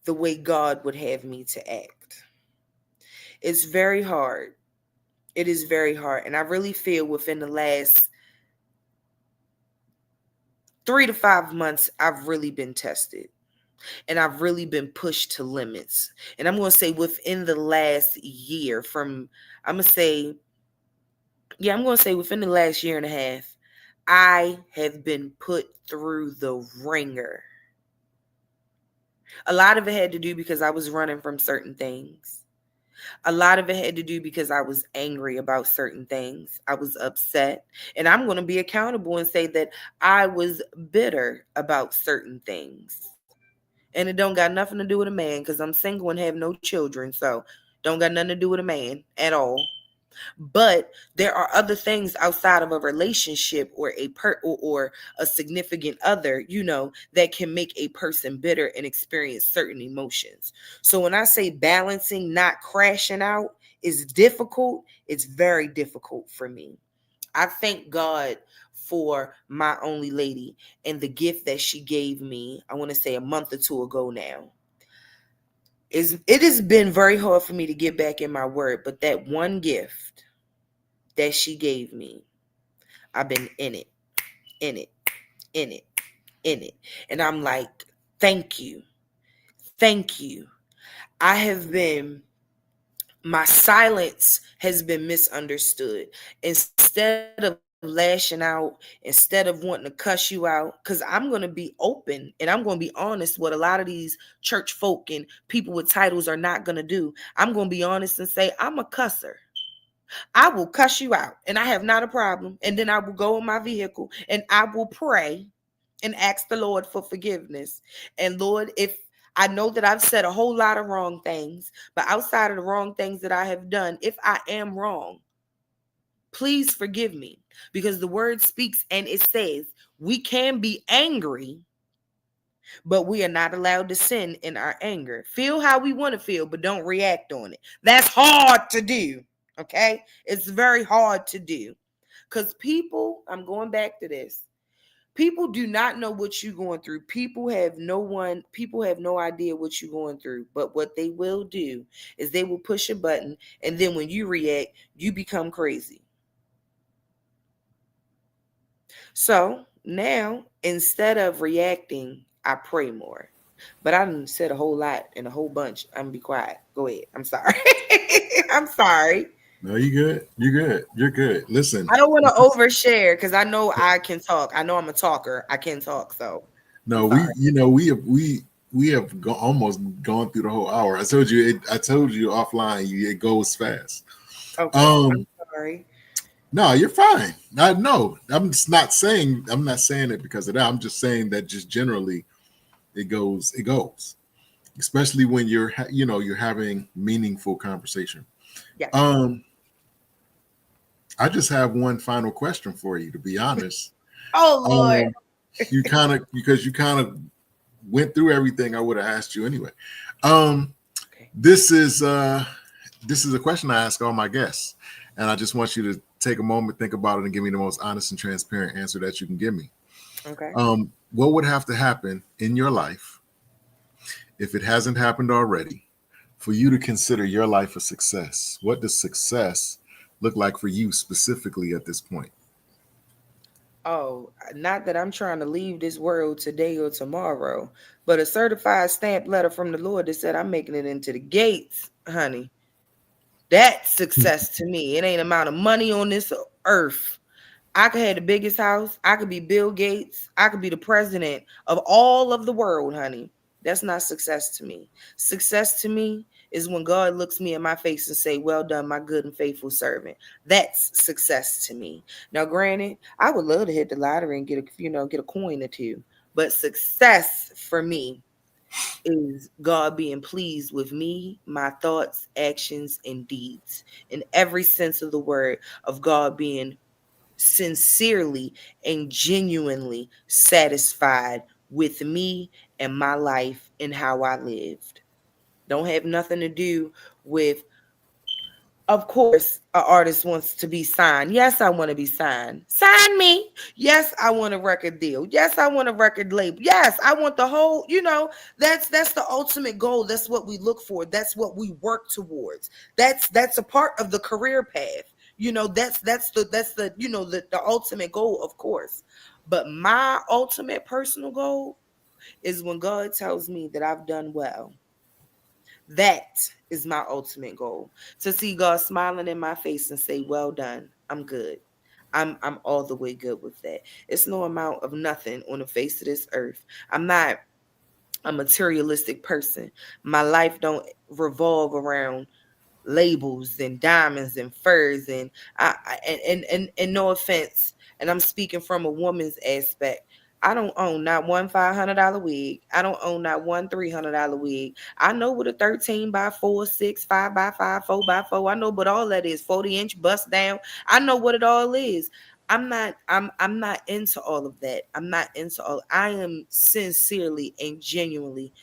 the way God would have me to act. It's very hard. It is very hard. And I really feel within the last 3 to 5 months, I've really been tested. And I've really been pushed to limits. And I'm going to say within the last year I'm going to say within the last year and a half, I have been put through the ringer. A lot of it had to do because I was running from certain things. A lot of it had to do because I was angry about certain things. I was upset. And I'm going to be accountable and say that I was bitter about certain things. And it don't got nothing to do with a man because I'm single and have no children. So don't got nothing to do with a man at all. But there are other things outside of a relationship or or a significant other, you know, that can make a person bitter and experience certain emotions. So when I say balancing, not crashing out is difficult, it's very difficult for me. I thank God for my only lady and the gift that she gave me, I want to say a month or two ago now. It has been very hard for me to get back in my word, but that one gift that she gave me. I've been in it, in it, in it, in it. And I'm like, thank you. Thank you. I have been, my silence has been misunderstood. Instead of lashing out, instead of wanting to cuss you out, because I'm going to be open and I'm going to be honest, what a lot of these church folk and people with titles are not going to do. I'm going to be honest and say, I'm a cusser. I will cuss you out and I have not a problem. And then I will go in my vehicle and I will pray and ask the Lord for forgiveness. And Lord, if I know that I've said a whole lot of wrong things, but outside of the wrong things that I have done, if I am wrong, please forgive me. Because the word speaks and it says we can be angry, but we are not allowed to sin in our anger. Feel how we want to feel, but don't react on it. That's hard to do. Okay? It's very hard to do. Because people, I'm going back to this. People do not know what you're going through. People have no idea what you're going through. But what they will do is they will push a button, and then when you react, you become crazy. So now, instead of reacting, I pray more. But I done said a whole lot and a whole bunch. I'm gonna be quiet. Go ahead. I'm sorry. I'm sorry. No, you good. You're good. You're good. Listen, I don't want to overshare because I know I can talk. I know I'm a talker. I can talk. So I'm no, sorry. we have almost gone through the whole hour. I told you offline. It goes fast. Okay. I'm Um, sorry. no, you're fine. I know. I'm not saying it because of that. I'm just saying that just generally it goes. It goes. Especially when you're having meaningful conversation. Yes. Um, I just have one final question for you, to be honest. Oh Lord. Um, you kind of went through everything I would have asked you anyway. Um, Okay. this is a question I ask all my guests, and I just want you to take a moment, think about it, and give me the most honest and transparent answer that you can give me. Okay. What would have to happen in your life, if it hasn't happened already, for you to consider your life a success? What does success look like for you specifically at this point? Oh, not that I'm trying to leave this world today or tomorrow, but a certified stamp letter from the Lord that said I'm making it into the gates, honey. That's success to me. It ain't amount of money on this earth. I could have the biggest house. I could be Bill Gates. I could be the president of all of the world, honey. That's not success to me. Success to me is when God looks me in my face and say, "Well done, my good and faithful servant." That's success to me. Now, granted, I would love to hit the lottery and get a coin or two, but success for me is God being pleased with me, my thoughts, actions, and deeds in every sense of the word, of God being sincerely and genuinely satisfied with me and my life and how I lived. Don't have nothing to do with, of course, an artist wants to be signed. Yes, I want to be signed. Sign me. Yes, I want a record deal. Yes, I want a record label. Yes, I want the whole, that's the ultimate goal. That's what we look for. That's what we work towards. That's a part of the career path. That's the ultimate goal, of course. But my ultimate personal goal is when God tells me that I've done well. That is my ultimate goal. To see God smiling in my face and say, "Well done. I'm good." I'm all the way good with that. It's no amount of nothing on the face of this earth. I'm not a materialistic person. My life don't revolve around labels and diamonds and furs, and and no offense, and I'm speaking from a woman's aspect. I don't own not one $500 wig. I don't own not one $300 wig. I know what a 13 by 4, 6, 5 by 5, 4 by 4. I know what all that is. 40-inch bust down. I know what it all is. I'm not into all of that. I'm not into all. I am sincerely and genuinely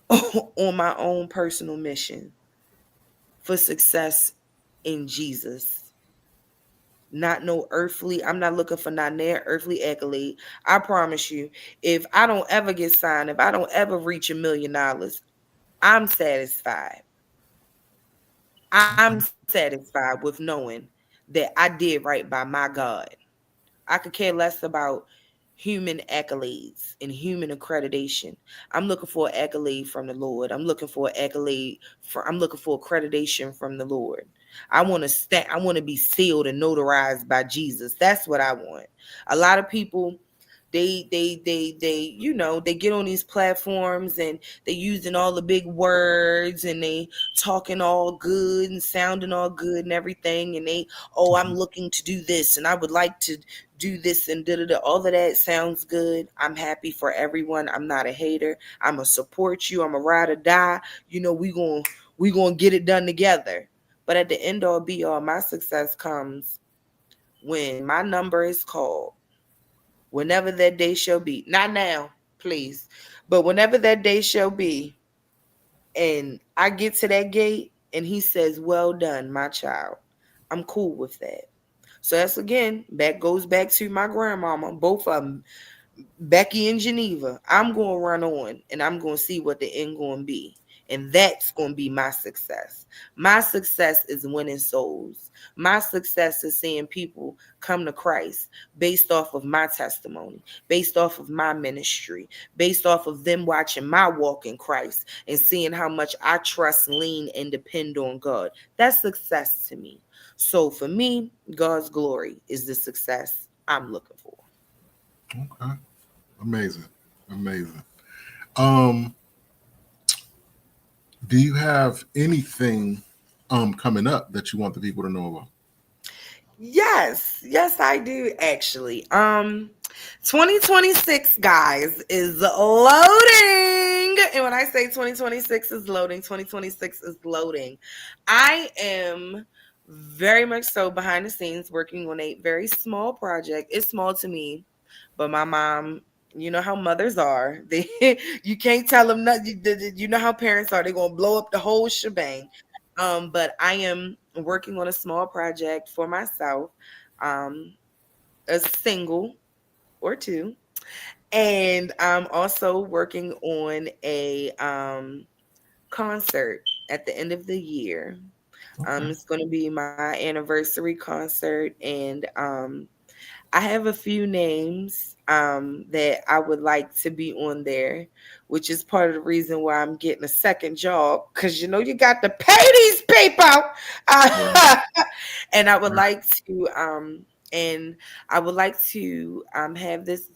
on my own personal mission for success in Jesus. Not no earthly, I'm not looking for not near earthly accolade. I promise you, if I don't ever get signed, if I don't ever reach $1 million, I'm satisfied. I'm satisfied with knowing that I did right by my God. I could care less about human accolades and human accreditation. I'm looking for an accolade from the Lord. I'm looking for accreditation from the Lord. I want to be sealed and notarized by Jesus. That's what I want. A lot of people, they get on these platforms and they using all the big words and they talking all good and sounding all good and everything, and they, oh, I'm looking to do this and I would like to do this and da da da. All of that sounds good. I'm happy for everyone. I'm not a hater. I'm gonna support you. I'm a ride or die. We gonna get it done together. But at the end all be all, my success comes when my number is called, whenever that day shall be. Not now, please, but whenever that day shall be, and I get to that gate and he says, "Well done, my child." I'm cool with that. So that's again, that goes back to my grandmama, both of them, Becky and Geneva. I'm going to run on and I'm going to see what the end going to be. And that's going to be my success. My success is winning souls. My success is seeing people come to Christ based off of my testimony, based off of my ministry, based off of them watching my walk in Christ and seeing how much I trust, lean, and depend on God. That's success to me. So for me, God's glory is the success I'm looking for. Okay. Amazing. Amazing. Um, do you have anything coming up that you want the people to know about? Yes, I do actually. 2026, guys, is loading. And when I say 2026 is loading, 2026 is loading. I am very much so behind the scenes working on a very small project. It's small to me, but my mom, you know how mothers are. They you can't tell them nothing. You know how parents are. They're gonna blow up the whole shebang. But I am working on a small project for myself, um, a single or two, and I'm also working on a concert at the end of the year. Okay. It's going to be my anniversary concert, and I have a few names that I would like to be on there, which is part of the reason why I'm getting a second job, because you got to pay these people. Right. Uh, and I would Right. like to have this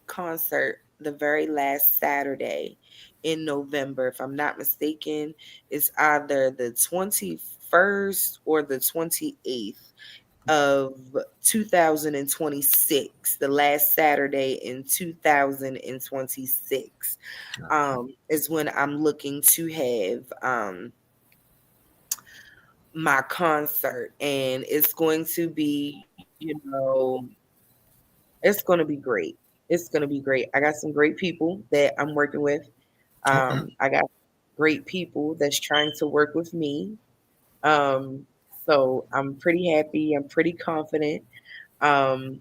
concert the very last Saturday in November. If I'm not mistaken, it's either the 21st or the 28th of 2026, the last Saturday in 2026, Gotcha. is when I'm looking to have my concert. And it's going to be, it's going to be great. It's going to be great. I got some great people that I'm working with. Okay. I got great people that's trying to work with me. Um, so I'm pretty happy. I'm pretty confident. Um,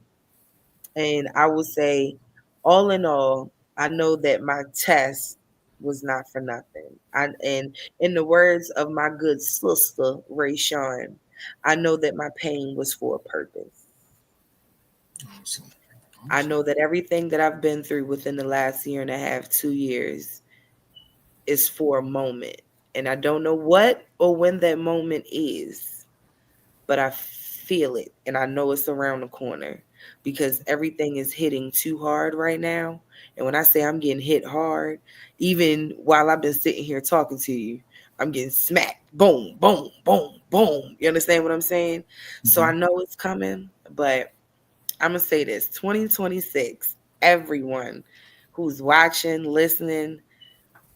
And I would say, all in all, I know that my test was not for nothing. And in the words of my good sister, Ray Sean, I know that my pain was for a purpose. Awesome. I Awesome. know that everything that I've been through within the last year and a half, 2 years, is for a moment. And I don't know what or when that moment is, but I feel it and I know it's around the corner because everything is hitting too hard right now. And when I say I'm getting hit hard, even while I've been sitting here talking to you, I'm getting smacked. Boom, boom, boom, boom. You understand what I'm saying? So I Hmm. know it's coming, but I'm going to say this 2026, everyone who's watching, listening,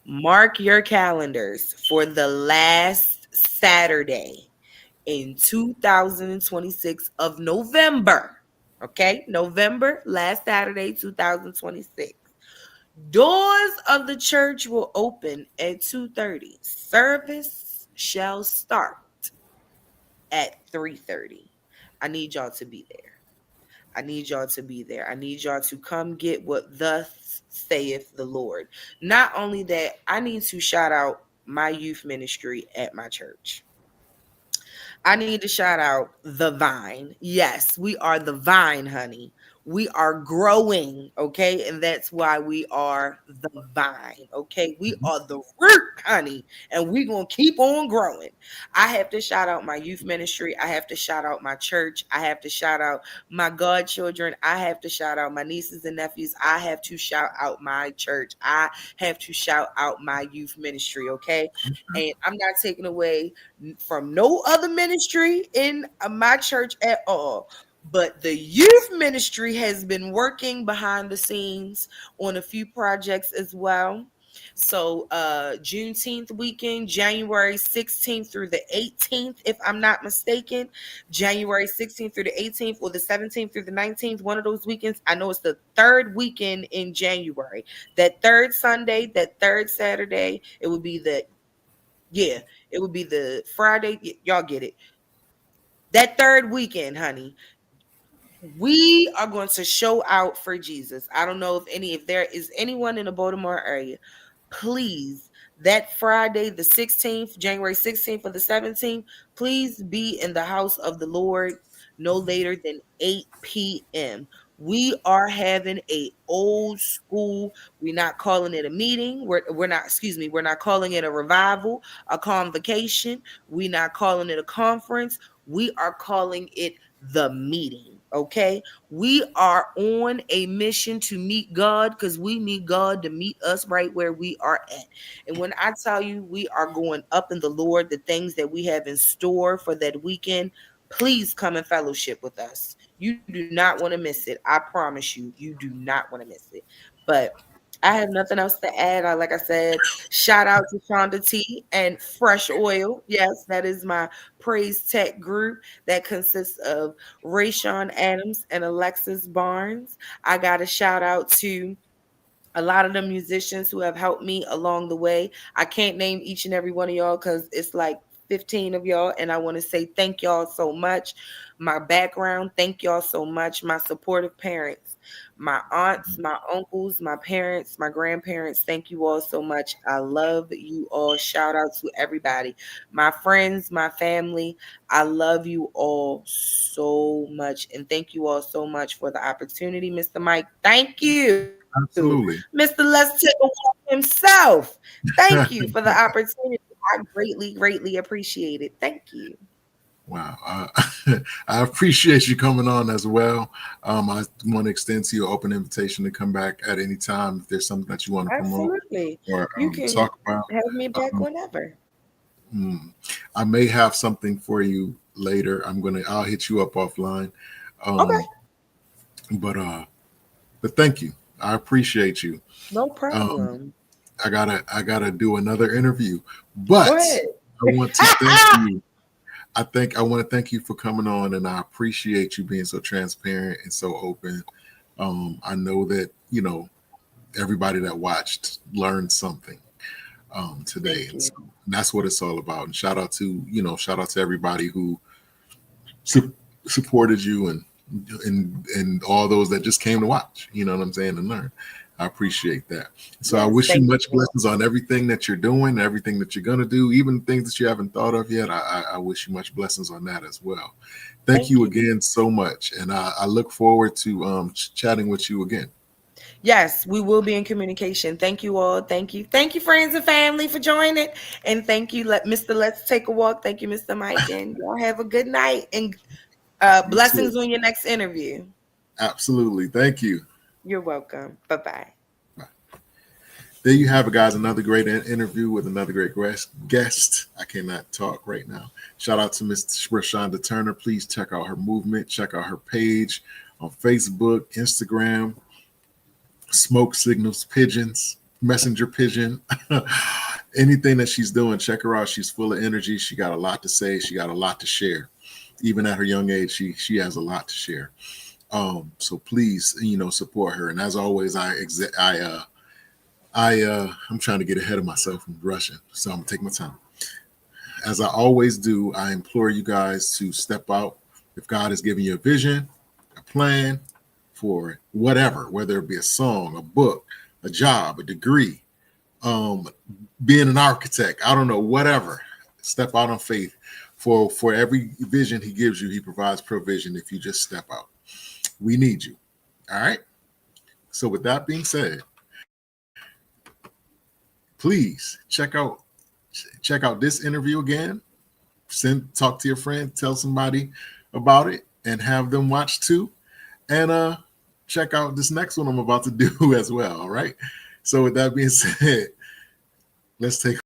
mark your calendars for the last Saturday in 2026 of November. Okay, November, last Saturday, 2026. Doors of the church will open at 2:30. Service shall start at 3:30. I need y'all to be there. I need y'all to be there. I need y'all to come get what thus saith the Lord. Not only that, I need to shout out my youth ministry at my church. I need to shout out the vine. Yes, we are the vine, honey. We are growing, okay? And that's why we are the vine, okay? We Mhm. are the root, honey, and we're going to keep on growing. I have to shout out my youth ministry. I have to shout out my church. I have to shout out my godchildren. I have to shout out my nieces and nephews. I have to shout out my church. I have to shout out my youth ministry, okay? And I'm not taking away from no other ministry in my church at all. But the youth ministry has been working behind the scenes on a few projects as well. So Juneteenth weekend, January 16th through the 18th, if I'm not mistaken, January 16th through the 18th or the 17th through the 19th, one of those weekends. I know it's the third weekend in January. That third Sunday, that third Saturday, it would be the yeah, it would be the Friday. Y'all get it. That third weekend, honey, we are going to show out for Jesus. I don't know if there is anyone in the Baltimore area, please, that Friday, the 16th, January 16th or the 17th, please be in the house of the Lord no later than 8 p.m. We are having a old school. We're not calling it a meeting. We're not, excuse me, we're not calling it a revival, a convocation. We're not calling it a conference. We are calling it the meeting. Okay. We are on a mission to meet God because we need God to meet us right where we are at. And when I tell you we are going up in the Lord, the things that we have in store for that weekend, please come and fellowship with us. You do not want to miss it. I promise you, you do not want to miss it. But I have nothing else to add. Like I said, shout out to Shonda T and Fresh Oil. Yes, that is my praise tech group that consists of Rayshawn Adams and Alexis Barnes. I got a shout out to a lot of the musicians who have helped me along the way. I can't name each and every one of y'all because it's like 15 of y'all, and I want to say thank y'all so much. My background, thank y'all so much. My supportive parents, my aunts, my uncles, my parents, my grandparents, thank you all so much. I love you all. Shout out to everybody. My friends, my family, I love you all so much. And thank you all so much for the opportunity, Mr. Mike. Thank you. Mr. Absolutely. Let's Take a Walk himself. Thank you for the opportunity. I greatly appreciate it. Thank you. Wow. I appreciate you coming on as well. I want to extend to you an open invitation to come back at any time if there's something that you want to promote Absolutely. or You can talk about. have me back Um, whenever. I may have something for you later. I'll hit you up offline. Okay. Um, but thank you. I appreciate you. No Um, problem. I gotta do another interview, Go but ahead. I want to thank you. I want to thank you for coming on, and I appreciate you being so transparent and so open. I know that everybody that watched learned something today, Thank and you. so that's what it's all about. And shout out to everybody who su- supported you and all those that just came to watch. You know what I'm saying, and learn. I appreciate that. So I Yes, wish you thank much you. blessings on everything that you're doing, everything that you're gonna do, even things that you haven't thought of yet. I wish you much blessings on that as well. Thank Thank you you. again so much, and I look forward to chatting with you again. Yes, we will be in communication. Thank you all. Thank you. Thank you, friends and family, for joining. And thank you, Mr. Let's Take a Walk. Thank you, Mr. Mike. And y'all have a good night. And You too. blessings on your next interview. Absolutely. Thank you. You're welcome. Bye bye. There you have it, guys. Another great interview with another great guest. I cannot talk right now. Shout out to Miss Roshonda Turner. Please check out her movement. Check out her page on Facebook, Instagram, Smoke Signals Pigeons, Messenger Pigeon. Anything that she's doing, check her out. She's full of energy. She got a lot to say. She got a lot to share. Even at her young age, she has a lot to share. So please, support her. And as always, I'm trying to get ahead of myself from rushing, so I'm gonna take my time. As I always do, I implore you guys to step out. If God has given you a vision, a plan for whatever, whether it be a song, a book, a job, a degree, um, being an architect, I don't know, whatever. Step out on faith. For every vision he gives you, he provides provision if you just step out. We need you. All right. So with that being said, please check out this interview again. Talk to your friend, tell somebody about it, and have them watch too. And check out this next one I'm about to do as well. All right. So with that being said, let's take